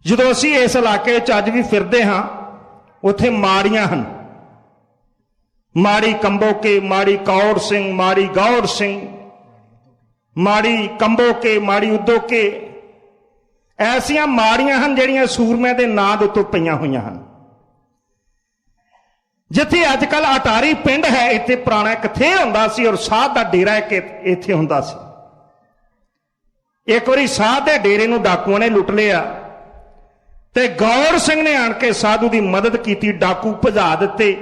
ਜਦੋਂ ਅਸੀਂ ਇਸ ਇਲਾਕੇ ਵਿੱਚ ਅੱਜ ਵੀ ਫਿਰਦੇ ਹਾਂ, ਉੱਥੇ ਮਾੜੀਆਂ ਹਨ, ਮਾੜੀ ਕੰਬੋਕੇ, ਮਾੜੀ ਕੌੜ ਸਿੰਘ, ਮਾੜੀ ਗੌੜ ਸਿੰਘ, ਮਾੜੀ ਕੰਬੋਕੇ, ਮਾੜੀ ਉਦੋਕੇ, ਐਸੀਆਂ ਮਾੜੀਆਂ ਹਨ ਜਿਹੜੀਆਂ ਸੂਰਮਿਆਂ ਦੇ ਨਾਂ ਦੇ ਉੱਤੇ ਪਈਆਂ ਹੋਈਆਂ ਹਨ। ਜਿੱਥੇ ਅੱਜ ਕੱਲ ਅਟਾਰੀ ਪਿੰਡ ਹੈ, ਇੱਥੇ ਪੁਰਾਣਾ ਇੱਕ ਥੇ ਹੁੰਦਾ ਸੀ ਔਰ ਸਾਧ ਦਾ ਡੇਰਾ ਇੱਕ ਇੱਥੇ ਹੁੰਦਾ ਸੀ। ਇੱਕ ਵਾਰੀ ਸਾਧ ਦੇ ਡੇਰੇ ਨੂੰ ਡਾਕੂਆਂ ਨੇ ਲੁੱਟ ਲਿਆ ਤੇ ਗੌਰ ਸਿੰਘ ਨੇ ਆਣ ਕੇ ਸਾਧੂ ਦੀ ਮਦਦ ਕੀਤੀ, ਡਾਕੂ ਭਜਾ ਦਿੱਤੇ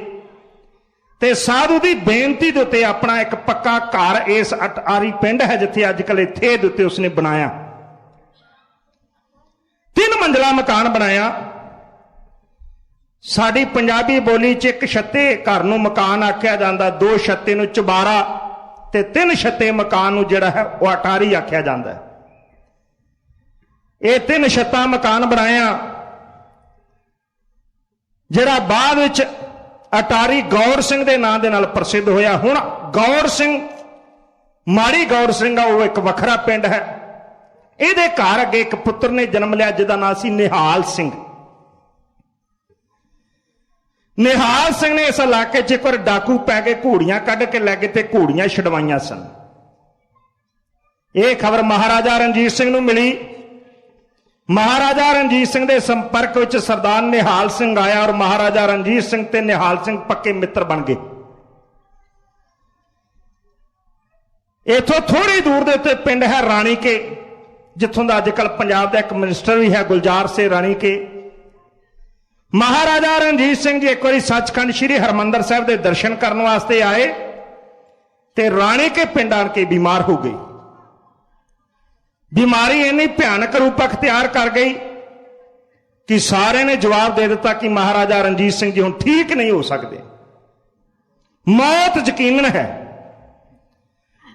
ਤੇ ਸਾਧੂ ਦੀ ਬੇਨਤੀ ਦੇ ਉੱਤੇ ਆਪਣਾ ਇੱਕ ਪੱਕਾ ਘਰ ਇਸ ਅਟਾਰੀ ਪਿੰਡ ਹੈ ਜਿੱਥੇ ਅੱਜ ਕੱਲ ਇੱਥੇ ਦੇ ਉੱਤੇ ਉਸਨੇ ਬਣਾਇਆ। 3 ਮੰਜ਼ਲਾ ਮਕਾਨ ਬਣਾਇਆ। ਸਾਡੀ ਪੰਜਾਬੀ ਬੋਲੀ 'ਚ ਇੱਕ ਛੱਤੇ ਘਰ ਨੂੰ ਮਕਾਨ ਆਖਿਆ ਜਾਂਦਾ, 2 ਛੱਤੇ ਨੂੰ ਚੁਬਾਰਾ ਤੇ 3 ਛੱਤੇ ਮਕਾਨ ਨੂੰ ਜਿਹੜਾ ਹੈ ਉਹ ਅਟਾਰੀ ਆਖਿਆ ਜਾਂਦਾ। ਇਹ 3 ਛੱਤਾਂ ਮਕਾਨ ਬਣਾਇਆ, ਜਿਹੜਾ ਬਾਅਦ ਵਿੱਚ ਅਟਾਰੀ ਗੌਰ ਸਿੰਘ ਦੇ ਨਾਂ ਦੇ ਨਾਲ ਪ੍ਰਸਿੱਧ ਹੋਇਆ। ਹੁਣ ਗੌਰ ਸਿੰਘ, ਮਾੜੀ ਗੌਰ ਸਿੰਘ ਆ, ਉਹ ਇੱਕ ਵੱਖਰਾ ਪਿੰਡ ਹੈ। ਇਹਦੇ ਘਰ ਅੱਗੇ ਇੱਕ ਪੁੱਤਰ ਨੇ ਜਨਮ ਲਿਆ ਜਿਹਦਾ ਨਾਂ ਸੀ ਨਿਹਾਲ ਸਿੰਘ। ਨਿਹਾਲ ਸਿੰਘ ਨੇ ਇਸ ਇਲਾਕੇ 'ਚ ਇੱਕ ਵਾਰ ਡਾਕੂ ਪੈ ਕੇ ਘੋੜੀਆਂ ਕੱਢ ਕੇ ਲੈ ਗਏ ਤੇ ਘੋੜੀਆਂ ਛਡਵਾਈਆਂ ਸਨ। ਇਹ ਖਬਰ ਮਹਾਰਾਜਾ ਰਣਜੀਤ ਸਿੰਘ ਨੂੰ ਮਿਲੀ। ਮਹਾਰਾਜਾ ਰਣਜੀਤ ਸਿੰਘ ਦੇ ਸੰਪਰਕ ਵਿੱਚ ਸਰਦਾਰ ਨਿਹਾਲ ਸਿੰਘ ਆਇਆ ਔਰ ਮਹਾਰਾਜਾ ਰਣਜੀਤ ਸਿੰਘ ਤੇ ਨਿਹਾਲ ਸਿੰਘ ਪੱਕੇ ਮਿੱਤਰ ਬਣ ਗਏ। ਇੱਥੋਂ ਥੋੜੀ ਦੂਰ ਦੇ ਉੱਤੇ ਪਿੰਡ ਹੈ ਰਾਣੀਕੇ, ਜਿੱਥੋਂ ਦਾ ਅੱਜ ਕੱਲ ਪੰਜਾਬ ਦਾ ਇੱਕ ਮਿਨਿਸਟਰ ਵੀ ਹੈ, ਗੁਲਜ਼ਾਰ ਸਿੰਘ ਰਾਣੀਕੇ। ਮਹਾਰਾਜਾ ਰਣਜੀਤ ਸਿੰਘ ਜੀ ਇੱਕ ਵਾਰੀ ਸੱਚਖੰਡ ਸ੍ਰੀ ਹਰਿਮੰਦਰ ਸਾਹਿਬ ਦੇ ਦਰਸ਼ਨ ਕਰਨ ਵਾਸਤੇ ਆਏ ਤੇ ਰਾਣੀਕੇ ਪਿੰਡ ਆਣ ਕੇ ਬਿਮਾਰ ਹੋ ਗਏ। ਬਿਮਾਰੀ ਇੰਨੀ ਭਿਆਨਕ ਰੂਪ ਅਖਤਿਆਰ ਕਰ ਗਈ ਕਿ ਸਾਰਿਆਂ ਨੇ ਜਵਾਬ ਦੇ ਦਿੱਤਾ ਕਿ ਮਹਾਰਾਜਾ ਰਣਜੀਤ ਸਿੰਘ ਜੀ ਹੁਣ ਠੀਕ ਨਹੀਂ ਹੋ ਸਕਦੇ, ਮੌਤ ਯਕੀਨਨ ਹੈ।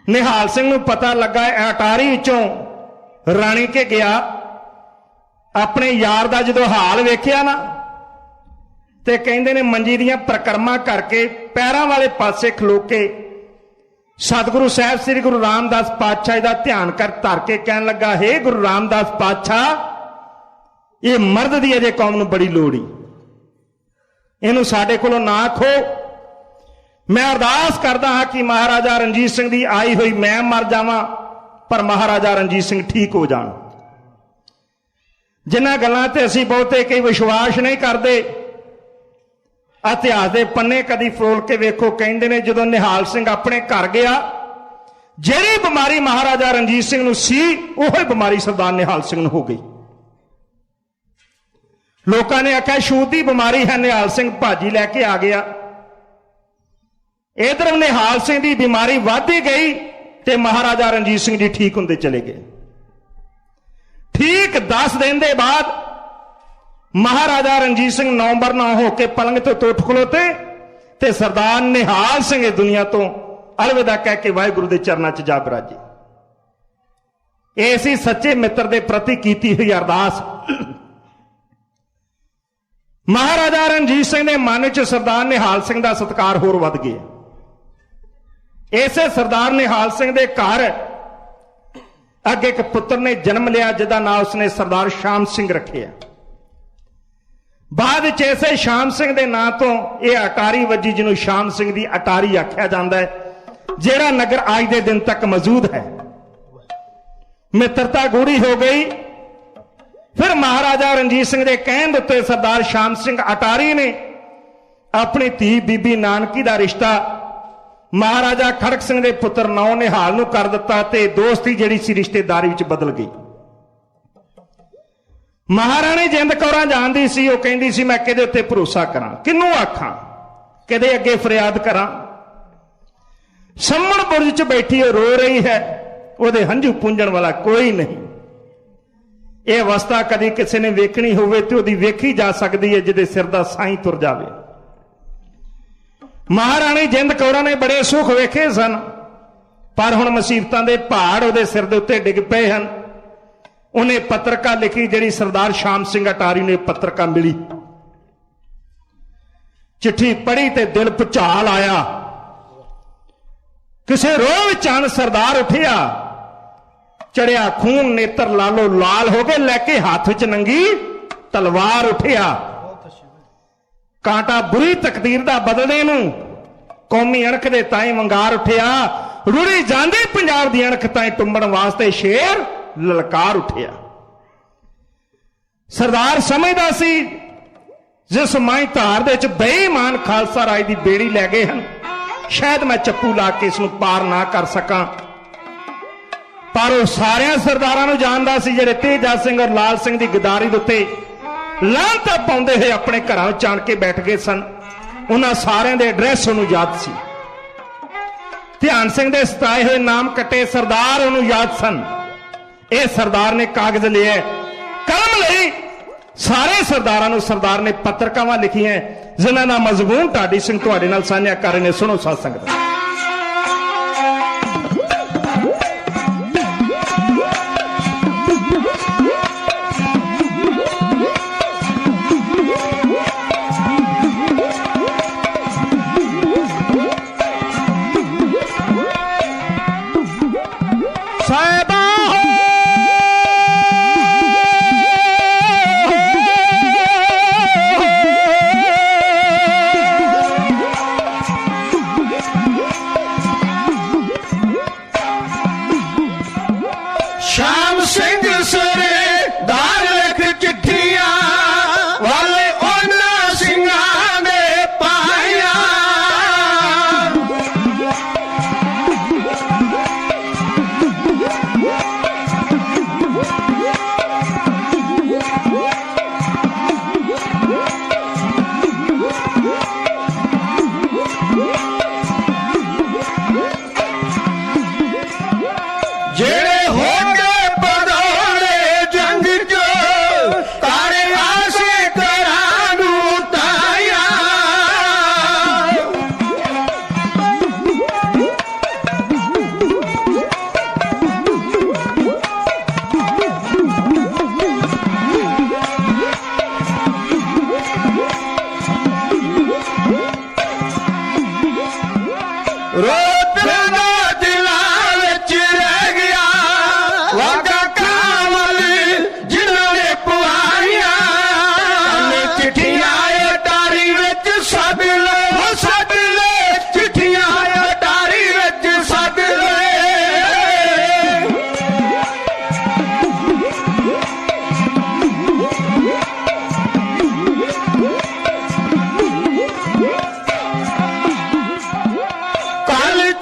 ਨਿਹਾਲ ਸਿੰਘ ਨੂੰ ਪਤਾ ਲੱਗਾ, ਅਟਾਰੀ ਵਿੱਚੋਂ ਰਾਣੀਕੇ ਗਿਆ, ਆਪਣੇ ਯਾਰ ਦਾ ਜਦੋਂ ਹਾਲ ਵੇਖਿਆ ਨਾ ਤੇ ਕਹਿੰਦੇ ਨੇ ਮੰਜੀ ਦੀਆਂ ਪ੍ਰਕਰਮਾ ਕਰਕੇ ਪੈਰਾਂ ਵਾਲੇ ਪਾਸੇ ਖਲੋ ਕੇ ਸਤਿਗੁਰੂ ਸਾਹਿਬ ਸ੍ਰੀ ਗੁਰੂ ਰਾਮਦਾਸ ਪਾਤਸ਼ਾਹ ਦਾ ਧਿਆਨ ਕਰ ਧਰ ਕੇ ਕਹਿਣ ਲੱਗਾ, ਹੇ ਗੁਰੂ ਰਾਮਦਾਸ ਪਾਤਸ਼ਾਹ, ਇਹ ਮਰਦ ਦੀ ਅਜੇ ਕੌਮ ਨੂੰ ਬੜੀ ਲੋੜ ਈ, ਇਹਨੂੰ ਸਾਡੇ ਕੋਲੋਂ ਨਾ ਖੋ। ਮੈਂ ਅਰਦਾਸ ਕਰਦਾ ਹਾਂ ਕਿ ਮਹਾਰਾਜਾ ਰਣਜੀਤ ਸਿੰਘ ਦੀ ਆਈ ਹੋਈ ਮੈਂ ਮਰ ਜਾਵਾਂ ਪਰ ਮਹਾਰਾਜਾ ਰਣਜੀਤ ਸਿੰਘ ਠੀਕ ਹੋ ਜਾਣ। ਜਿਨ੍ਹਾਂ ਗੱਲਾਂ ਤੇ ਅਸੀਂ ਬਹੁਤੇ ਕਈ ਵਿਸ਼ਵਾਸ ਨਹੀਂ ਕਰਦੇ, ਇਤਿਹਾਸ ਦੇ ਪੰਨੇ ਕਦੀ ਫਰੋਲ ਕੇ ਵੇਖੋ। ਕਹਿੰਦੇ ਨੇ ਜਦੋਂ ਨਿਹਾਲ ਸਿੰਘ ਆਪਣੇ ਘਰ ਗਿਆ ਜਿਹੜੀ ਬਿਮਾਰੀ ਮਹਾਰਾਜਾ ਰਣਜੀਤ ਸਿੰਘ ਨੂੰ ਸੀ ਉਹੀ ਬਿਮਾਰੀ ਸਰਦਾਰ ਨਿਹਾਲ ਸਿੰਘ ਨੂੰ ਹੋ ਗਈ। ਲੋਕਾਂ ਨੇ ਆਖਿਆ ਛੂਤ ਦੀ ਬਿਮਾਰੀ ਹੈ, ਨਿਹਾਲ ਸਿੰਘ ਭਾਜੀ ਲੈ ਕੇ ਆ ਗਿਆ। ਇਧਰ ਨਿਹਾਲ ਸਿੰਘ ਦੀ ਬਿਮਾਰੀ ਵੱਧਦੀ ਗਈ ਤੇ ਮਹਾਰਾਜਾ ਰਣਜੀਤ ਸਿੰਘ ਜੀ ਠੀਕ ਹੁੰਦੇ ਚਲੇ ਗਏ। ਠੀਕ 10 ਦਿਨ ਦੇ ਬਾਅਦ ਮਹਾਰਾਜਾ ਰਣਜੀਤ ਸਿੰਘ ਨਵੰਬਰ 9 ਹੋ ਕੇ ਪਲੰਗ ਤੋਂ ਉੱਠ ਖਲੋਤੇ ਤੇ ਸਰਦਾਰ ਨਿਹਾਲ ਸਿੰਘ ਇਸ ਦੁਨੀਆ ਤੋਂ ਅਲਵਿਦਾ ਕਹਿ ਕੇ ਵਾਹਿਗੁਰੂ ਦੇ ਚਰਨਾਂ 'ਚ ਜਾ ਬਿਰਾਜੇ। ਇਹ ਸੀ ਸੱਚੇ ਮਿੱਤਰ ਦੇ ਪ੍ਰਤੀ ਕੀਤੀ ਹੋਈ ਅਰਦਾਸ। ਮਹਾਰਾਜਾ ਰਣਜੀਤ ਸਿੰਘ ਦੇ ਮਨ ਵਿੱਚ ਸਰਦਾਰ ਨਿਹਾਲ ਸਿੰਘ ਦਾ ਸਤਿਕਾਰ ਹੋਰ ਵੱਧ ਗਿਆ। ਇਸੇ ਸਰਦਾਰ ਨਿਹਾਲ ਸਿੰਘ ਦੇ ਘਰ ਅੱਗੇ ਇੱਕ ਪੁੱਤਰ ਨੇ ਜਨਮ ਲਿਆ ਜਿਹਦਾ ਨਾਮ ਉਸਨੇ ਸਰਦਾਰ ਸ਼ਾਮ ਸਿੰਘ ਰੱਖਿਆ। ਬਾਅਦ ਵਿੱਚ ਇਸੇ ਸ਼ਾਮ ਸਿੰਘ ਦੇ ਨਾਂ ਤੋਂ ਇਹ ਅਟਾਰੀ ਵੱਜੀ, ਜਿਹਨੂੰ ਸ਼ਾਮ ਸਿੰਘ ਦੀ ਅਟਾਰੀ ਆਖਿਆ ਜਾਂਦਾ ਹੈ, ਜਿਹੜਾ ਨਗਰ ਅੱਜ ਦੇ ਦਿਨ ਤੱਕ ਮੌਜੂਦ ਹੈ। ਮਿੱਤਰਤਾ ਗੂੜੀ ਹੋ ਗਈ। ਫਿਰ ਮਹਾਰਾਜਾ ਰਣਜੀਤ ਸਿੰਘ ਦੇ ਕਹਿਣ ਉੱਤੇ ਸਰਦਾਰ ਸ਼ਾਮ ਸਿੰਘ ਅਟਾਰੀ ਨੇ ਆਪਣੀ ਧੀ ਬੀਬੀ ਨਾਨਕੀ ਦਾ ਰਿਸ਼ਤਾ ਮਹਾਰਾਜਾ ਖੜਕ ਸਿੰਘ ਦੇ ਪੁੱਤਰ ਨੌ ਨਿਹਾਲ ਨੂੰ ਕਰ ਦਿੱਤਾ ਤੇ ਦੋਸਤੀ ਜਿਹੜੀ ਸੀ ਰਿਸ਼ਤੇਦਾਰੀ ਵਿੱਚ ਬਦਲ ਗਈ। ਮਹਾਰਾਣੀ ਜਿੰਦ ਕੌਰਾਂ ਜਾਣਦੀ ਸੀ, ਉਹ ਕਹਿੰਦੀ ਸੀ ਮੈਂ ਕਿਹਦੇ ਉੱਤੇ ਭਰੋਸਾ ਕਰਾਂ, ਕਿਹਨੂੰ ਆਖਾਂ, ਕਿਹਦੇ ਅੱਗੇ ਫਰਿਆਦ ਕਰਾਂ। ਸੰਮਣ ਬੁਰਜ 'ਚ ਬੈਠੀ ਉਹ ਰੋ ਰਹੀ ਹੈ, ਉਹਦੇ ਹੰਝੂ ਪੂੰਝਣ ਵਾਲਾ ਕੋਈ ਨਹੀਂ। ਇਹ ਅਵਸਥਾ ਕਦੀ ਕਿਸੇ ਨੇ ਵੇਖਣੀ ਹੋਵੇ ਤੇ ਉਹਦੀ ਵੇਖੀ ਜਾ ਸਕਦੀ ਹੈ ਜਿਹਦੇ ਸਿਰ ਦਾ ਸਾਈਂ ਤੁਰ ਜਾਵੇ। ਮਹਾਰਾਣੀ ਜਿੰਦ ਕੌਰਾਂ ਨੇ ਬੜੇ ਸੁੱਖ ਵੇਖੇ ਸਨ, ਪਰ ਹੁਣ ਮੁਸੀਬਤਾਂ ਦੇ ਪਹਾੜ ਉਹਦੇ ਸਿਰ ਦੇ ਉੱਤੇ ਡਿੱਗ ਪਏ ਹਨ। ਉਹਨੇ ਪੱਤਰਕਾ ਲਿਖੀ ਜਿਹੜੀ ਸਰਦਾਰ ਸ਼ਾਮ ਸਿੰਘ ਅਟਾਰੀ ਨੇ ਪੱਤਰਕਾ ਮਿਲੀ। ਚਿੱਠੀ ਪੜ੍ਹੀ ਤੇ ਦਿਲ ਭੁਚਾਲ ਆਇਆ। ਕਿਸੇ ਰੋਹ ਵਿੱਚ ਅਣ ਸਰਦਾਰ ਉੱਠਿਆ, ਚੜਿਆ ਖੂਨ, ਨੇਤਰ ਲਾਲੋ ਲਾਲ ਹੋ ਗਏ, ਲੈ ਕੇ ਹੱਥ ਵਿੱਚ ਨੰਗੀ ਤਲਵਾਰ ਉੱਠਿਆ। ਕਾਂਟਾ ਬੁਰੀ ਤਕਦੀਰ ਦਾ ਬਦਲਣੇ ਨੂੰ ਕੌਮੀ ਅਣਖ ਦੇ ਤਾਈਂ ਵੰਗਾਰ ਉੱਠਿਆ। ਰੁੜੀ ਜਾਂਦੀ ਪੰਜਾਬ ਦੀ ਅਣਖ ਤਾਈਂ ਟੁੰਬਣ ਵਾਸਤੇ ਸ਼ੇਰ ਲਲਕਾਰ ਉੱਠਿਆ। ਸਰਦਾਰ ਸਮਝਦਾ ਸੀ ਜਿਸ ਮਾਈ ਧਾਰ ਦੇ ਵਿੱਚ ਬੇਈਮਾਨ ਖਾਲਸਾ ਰਾਜ ਦੀ ਬੇੜੀ ਲੈ ਗਏ ਹਨ, ਸ਼ਾਇਦ ਮੈਂ ਚੱਪੂ ਲਾ ਕੇ ਇਸ ਨੂੰ ਪਾਰ ਨਾ ਕਰ ਸਕਾਂ। ਪਰ ਉਹ ਸਾਰਿਆਂ ਸਰਦਾਰਾਂ ਨੂੰ ਜਾਣਦਾ ਸੀ ਜਿਹੜੇ ਤੇਜਾ ਸਿੰਘ ਔਰ ਲਾਲ ਸਿੰਘ ਦੀ ਗਦਾਰੀ ਦੇ ਉੱਤੇ ਲਾਂਤਾ ਪਾਉਂਦੇ ਹੋਏ ਆਪਣੇ ਘਰਾਂ ਵਿੱਚ ਆਣ ਕੇ ਬੈਠ ਗਏ ਸਨ। ਉਹਨਾਂ ਸਾਰਿਆਂ ਦੇ ਐਡਰੈਸ ਉਹਨੂੰ ਯਾਦ ਸੀ। ਧਿਆਨ ਸਿੰਘ ਦੇ ਸਤਾਏ ਹੋਏ ਨਾਮ ਕੱਟੇ ਸਰਦਾਰ ਉਹਨੂੰ ਯਾਦ ਸਨ। ਇਹ ਸਰਦਾਰ ਨੇ ਕਾਗਜ਼ ਲਿਆ, ਕਲਮ ਲਈ, ਸਾਰੇ ਸਰਦਾਰਾਂ ਨੂੰ ਸਰਦਾਰ ਨੇ ਪੱਤਰਕਾਵਾਂ ਲਿਖੀਆਂ ਜਿਨ੍ਹਾਂ ਦਾ ਮਜ਼ਮੂਨ ਢਾਡੀ ਸਿੰਘ ਤੁਹਾਡੇ ਨਾਲ ਸਾਂਝਾ ਕਰ ਰਹੇ ਨੇ। ਸੁਣੋ ਸਾਧ ਸੰਗਤ। ਸ਼ਾਮ ਸਿੰਘ ਸਰਦਾਰ ਲਿਖ ਚਿੱਠੀਆਂ ਵਾਲੇ ਉਹਨਾਂ ਸਿੰਘਾਂ ਦੇ ਪਾਇਆ। ਜਿਹੜੇ ਹੋ ਗਏ ਪਰੋਲੇ ਜੰਗ ਚ ਤਾਰੇ ਆਸੇ ਕਰਾਂ ਨੂੰ ਤਾਇਆ। ਰੋਤਰਾ ਦਿਲਾਂ ਵਿੱਚ ਰਹਿ ਗਿਆ ਵਾਗਾ ਕਾਮਲ ਜਿਨ੍ਹਾਂ ਨੇ ਪਵਾਈਆਂ। ਚਿੱਠੀਆਂ ਅਟਾਰੀ ਵਿੱਚ ਸੱਦ ਲੈ, ਸੱਦ ਲੈ, ਚਿੱਠੀਆਂ ਅਟਾਰੀ ਵਿੱਚ ਸੱਦ ਲੈ। ਕੱਲ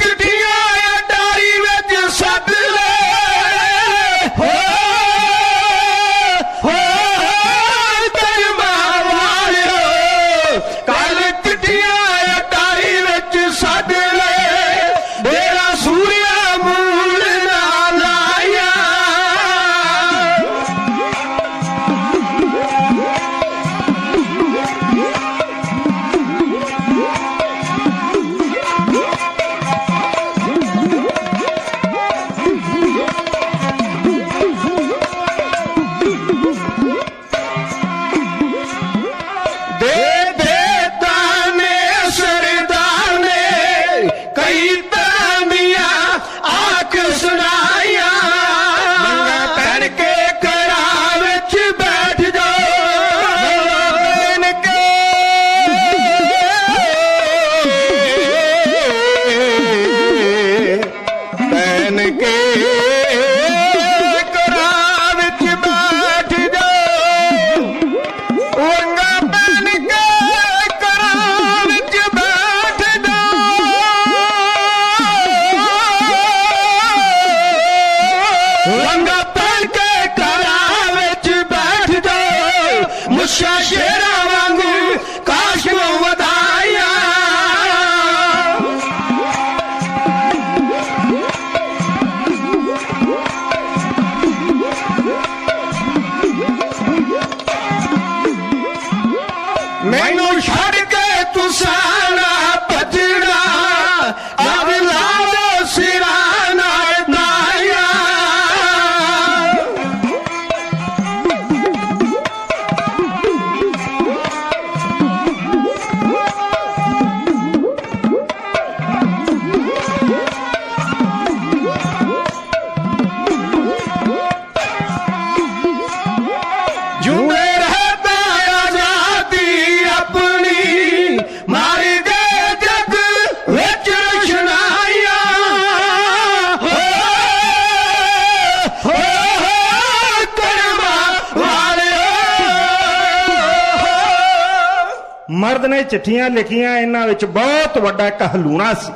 ਨੇ ਚਿੱਠੀਆਂ ਲਿਖੀਆਂ, ਇਹਨਾਂ ਵਿੱਚ ਬਹੁਤ ਵੱਡਾ ਇੱਕ ਹਲੂਣਾ ਸੀ।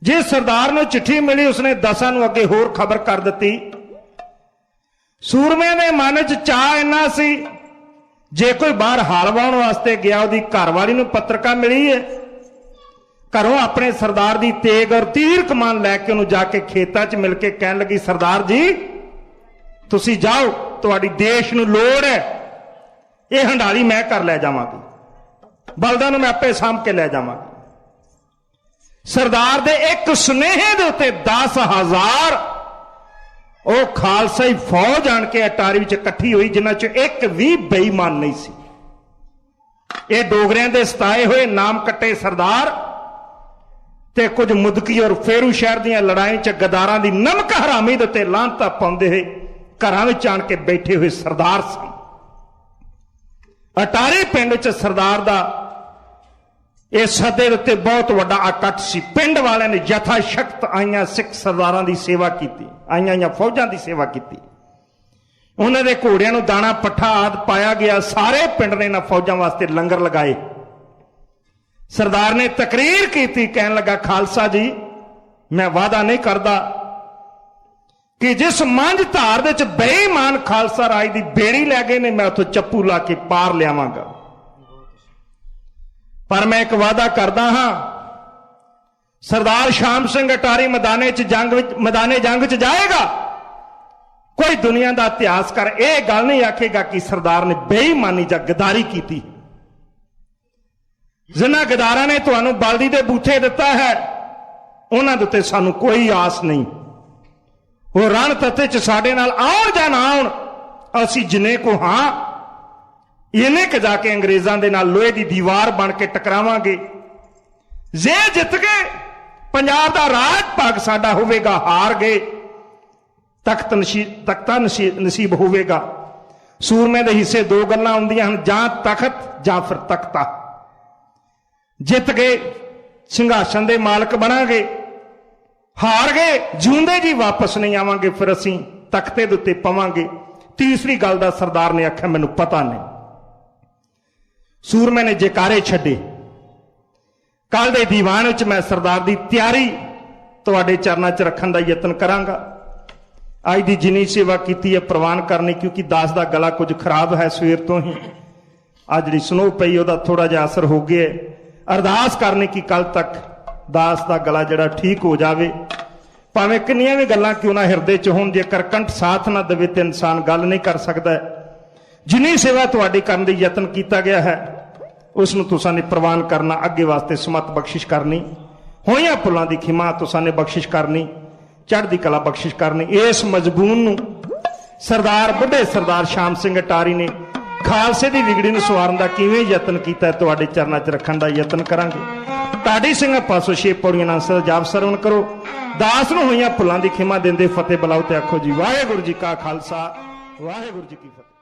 ਜਿਸ ਸਰਦਾਰ ਨੂੰ ਚਿੱਠੀ ਮਿਲੀ ਉਸਨੇ 10 ਨੂੰ ਅੱਗੇ ਹੋਰ ਖਬਰ ਕਰ ਦਿੱਤੀ। ਸੂਰਮੇ ਦੇ ਮਨ 'ਚ ਚਾਅ ਇੰਨਾ ਸੀ, ਜੇ ਕੋਈ ਬਾਹਰ ਹਾਲ ਵਾਹੁਣ ਵਾਸਤੇ ਗਿਆ, ਉਹਦੀ ਘਰਵਾਲੀ ਨੂੰ ਪੱਤਰਕਾ ਮਿਲੀ ਹੈ, ਘਰੋਂ ਆਪਣੇ ਸਰਦਾਰ ਦੀ ਤੇਗ ਔਰ ਤੀਰ ਕਮਾਨ ਲੈ ਕੇ ਉਹਨੂੰ ਜਾ ਕੇ ਖੇਤਾਂ 'ਚ ਮਿਲ ਕੇ ਕਹਿਣ ਲੱਗੀ, ਸਰਦਾਰ ਜੀ ਤੁਸੀਂ ਜਾਓ, ਤੁਹਾਡੀ ਦੇਸ਼ ਨੂੰ ਲੋੜ ਹੈ, ਇਹ ਹੰਡਾਲੀ ਮੈਂ ਕਰ ਲੈ ਜਾਵਾਂਗੀ, ਬਲਦਾਂ ਨੂੰ ਮੈਂ ਆਪੇ ਸਾਂਭ ਕੇ ਲੈ ਜਾਵਾਂਗੀ। ਸਰਦਾਰ ਦੇ ਇੱਕ ਸੁਨੇਹੇ ਦੇ ਉੱਤੇ 10,000 ਉਹ ਖਾਲਸਾਈ ਫੌਜ ਆਣ ਕੇ ਅਟਾਰੀ ਵਿੱਚ ਇਕੱਠੀ ਹੋਈ, ਜਿਨ੍ਹਾਂ 'ਚ ਇੱਕ ਵੀ ਬੇਈਮਾਨ ਨਹੀਂ ਸੀ। ਇਹ ਡੋਗਰਿਆਂ ਦੇ ਸਤਾਏ ਹੋਏ ਨਾਮ ਕੱਟੇ ਸਰਦਾਰ ਤੇ ਕੁਝ ਮੁਦਕੀ ਔਰ ਫੇਰੂ ਸ਼ਹਿਰ ਦੀਆਂ ਲੜਾਈਆਂ 'ਚ ਗਦਾਰਾਂ ਦੀ ਨਮਕ ਹਰਾਮੀ ਦੇ ਉੱਤੇ ਲਾਹਨਤਾਂ ਪਾਉਂਦੇ ਹੋਏ ਘਰਾਂ ਵਿੱਚ ਆਣ ਕੇ ਬੈਠੇ ਹੋਏ ਸਰਦਾਰ ਸਨ। ਅਟਾਰੀ ਪਿੰਡ 'ਚ ਸਰਦਾਰ ਦਾ ਇਹ ਸੱਦੇ ਦੇ ਉੱਤੇ ਬਹੁਤ ਵੱਡਾ ਇਕੱਠ ਸੀ। ਪਿੰਡ ਵਾਲਿਆਂ ਨੇ ਯਥਾ ਸ਼ਕਤ ਆਈਆਂ ਸਿੱਖ ਸਰਦਾਰਾਂ ਦੀ ਸੇਵਾ ਕੀਤੀ, ਆਈਆਂ ਫੌਜਾਂ ਦੀ ਸੇਵਾ ਕੀਤੀ। ਉਹਨਾਂ ਦੇ ਘੋੜਿਆਂ ਨੂੰ ਦਾਣਾ ਪੱਠਾ ਆਦਿ ਪਾਇਆ ਗਿਆ। ਸਾਰੇ ਪਿੰਡ ਨੇ ਇਹਨਾਂ ਫੌਜਾਂ ਵਾਸਤੇ ਲੰਗਰ ਲਗਾਏ। ਸਰਦਾਰ ਨੇ ਤਕਰੀਰ ਕੀਤੀ, ਕਹਿਣ ਲੱਗਾ, ਖਾਲਸਾ ਜੀ ਮੈਂ ਵਾਅਦਾ ਨਹੀਂ ਕਰਦਾ ਕਿ ਜਿਸ ਮੰਝ ਧਾਰ ਦੇ ਵਿੱਚ ਬੇਈਮਾਨ ਖਾਲਸਾ ਰਾਜ ਦੀ ਬੇੜੀ ਲੈ ਗਏ ਨੇ, ਮੈਂ ਉੱਥੋਂ ਚੱਪੂ ਲਾ ਕੇ ਪਾਰ ਲਿਆਵਾਂਗਾ, ਪਰ ਮੈਂ ਇੱਕ ਵਾਅਦਾ ਕਰਦਾ ਹਾਂ, ਸਰਦਾਰ ਸ਼ਾਮ ਸਿੰਘ ਅਟਾਰੀ ਮੈਦਾਨੇ ਜੰਗ 'ਚ ਜਾਏਗਾ, ਕੋਈ ਦੁਨੀਆ ਦਾ ਇਤਿਹਾਸਕਾਰ ਇਹ ਗੱਲ ਨਹੀਂ ਆਖੇਗਾ ਕਿ ਸਰਦਾਰ ਨੇ ਬੇਈਮਾਨੀ ਜਾਂ ਗਦਾਰੀ ਕੀਤੀ। ਜਿਨ੍ਹਾਂ ਗਦਾਰਾਂ ਨੇ ਤੁਹਾਨੂੰ ਬਲਦੀ ਦੇ ਬੂਥੇ ਦਿੱਤਾ ਹੈ, ਉਹਨਾਂ ਦੇ ਉੱਤੇ ਸਾਨੂੰ ਕੋਈ ਆਸ ਨਹੀਂ। ਉਹ ਰਣ ਤੱਤੇ 'ਚ ਸਾਡੇ ਨਾਲ ਆਉਣ ਜਾਂ ਨਾ ਆਉਣ, ਅਸੀਂ ਜਿੰਨੇ ਕੋ ਹਾਂ ਇਹਨੇ ਕ ਜਾ ਕੇ ਅੰਗਰੇਜ਼ਾਂ ਦੇ ਨਾਲ ਲੋਹੇ ਦੀ ਦੀਵਾਰ ਬਣ ਕੇ ਟਕਰਾਵਾਂਗੇ। ਜੇ ਜਿੱਤ ਗਏ ਪੰਜਾਬ ਦਾ ਰਾਜ ਭਾਗ ਸਾਡਾ ਹੋਵੇਗਾ, ਹਾਰ ਗਏ ਤਖਤਾ ਨਸੀਬ ਹੋਵੇਗਾ। ਸੂਰਮੇ ਦੇ ਹਿੱਸੇ ਦੋ ਗੱਲਾਂ ਹੁੰਦੀਆਂ ਹਨ, ਜਾਂ ਤਖਤ ਜਾਂ ਫਿਰ ਤਖਤਾ। ਜਿੱਤ ਗਏ ਸਿੰਘਾਸਨ ਦੇ ਮਾਲਕ ਬਣਾਂਗੇ, ਹਾਰ ਗਏ ਜਿਉਂਦੇ ਜੀ ਵਾਪਸ ਨਹੀਂ ਆਵਾਂਗੇ, ਫਿਰ ਅਸੀਂ ਤਖਤੇ ਦੇ ਉੱਤੇ ਪਵਾਂਗੇ। ਤੀਸਰੀ ਗੱਲ ਦਾ ਸਰਦਾਰ ਨੇ ਆਖਿਆ, ਮੈਨੂੰ ਪਤਾ ਨਹੀਂ। ਸੂਰਮੇ ਨੇ ਜੈਕਾਰੇ ਛੱਡੇ। ਕੱਲ ਦੇ ਦੀਵਾਨ ਵਿੱਚ ਮੈਂ ਸਰਦਾਰ ਦੀ ਤਿਆਰੀ ਤੁਹਾਡੇ ਚਰਨਾਂ 'ਚ ਰੱਖਣ ਦਾ ਯਤਨ ਕਰਾਂਗਾ। ਅੱਜ ਦੀ ਜਿੰਨੀ ਸੇਵਾ ਕੀਤੀ ਹੈ ਪ੍ਰਵਾਨ ਕਰਨੀ, ਕਿਉਂਕਿ ਦਾਸ ਦਾ ਗਲਾ ਕੁਝ ਖਰਾਬ ਹੈ ਸਵੇਰ ਤੋਂ ਹੀ। ਅੱਜ ਜਿਹੜੀ ਸਨੋ ਪਈ ਉਹਦਾ ਥੋੜਾ ਜਿਹਾ ਅਸਰ ਹੋ ਗਿਆ। ਅਰਦਾਸ ਕਰਨੀ ਕਿ ਕੱਲ ਤੱਕ ਦਾਸ ਦਾ ਗਲਾ ਜਿਹੜਾ ਠੀਕ ਹੋ ਜਾਵੇ। ਭਾਵੇਂ ਕਿੰਨੀਆਂ ਵੀ ਗੱਲਾਂ ਕਿਉਂ ਨਾ ਹਿਰਦੇ 'ਚ ਹੋਣ, ਜੇਕਰ ਕੰਠ ਸਾਥ ਨਾ ਦੇਵੇ ਤੇ ਇਨਸਾਨ ਗੱਲ ਨਹੀਂ ਕਰ ਸਕਦਾ। ਜਿੰਨੀ ਸੇਵਾ ਤੁਹਾਡੀ ਕਰਨ ਦੀ ਯਤਨ ਕੀਤਾ ਗਿਆ ਹੈ, ਉਸ ਨੂੰ ਤੁਸਾਂ ਨੇ ਪ੍ਰਵਾਨ ਕਰਨਾ, ਅੱਗੇ ਵਾਸਤੇ ਸਮਤ ਬਖਸ਼ਿਸ਼ ਕਰਨੀ, ਹੋਈਆਂ ਭੁੱਲਾਂ ਦੀ ਖਿਮਾ ਤੁਸਾਂ ਨੇ ਬਖਸ਼ਿਸ਼ ਕਰਨੀ, ਚੜ੍ਹਦੀ ਕਲਾ ਬਖਸ਼ਿਸ਼ ਕਰਨੀ। ਇਸ ਮਜ਼ਬੂਨ ਨੂੰ ਸਰਦਾਰ ਬੁੱਢੇ ਸਰਦਾਰ ਸ਼ਾਮ ਸਿੰਘ ਅਟਾਰੀ ਨੇ ਖਾਲਸੇ ਦੀ ਵਿਗੜੀ ਨੂੰ ਸਵਾਰਨ ਦਾ ਕਿਵੇਂ ਯਤਨ ਕੀਤਾ, ਤੁਹਾਡੇ ਚਰਨਾਂ 'ਚ ਰੱਖਣ ਦਾ ਯਤਨ ਕਰਾਂਗੇ। ਢਾਡੀ ਸਿੰਘ ਪਾਸੋਂ 6 ਪੌੜੀਆਂ ਨਾਲ ਜਾਪ ਸਰਵਣ ਕਰੋ। ਦਾਸ ਨੂੰ ਹੋਈਆਂ ਭੁੱਲਾਂ ਦੀ ਖਿਮਾ ਦਿੰਦੇ ਫਤਿਹ ਬੁਲਾਓ ਤੇ ਆਖੋ ਜੀ ਵਾਹਿਗੁਰੂ ਜੀ ਕਾ ਖਾਲਸਾ, ਵਾਹਿਗੁਰੂ ਜੀ ਕੀ ਫਤਿਹ।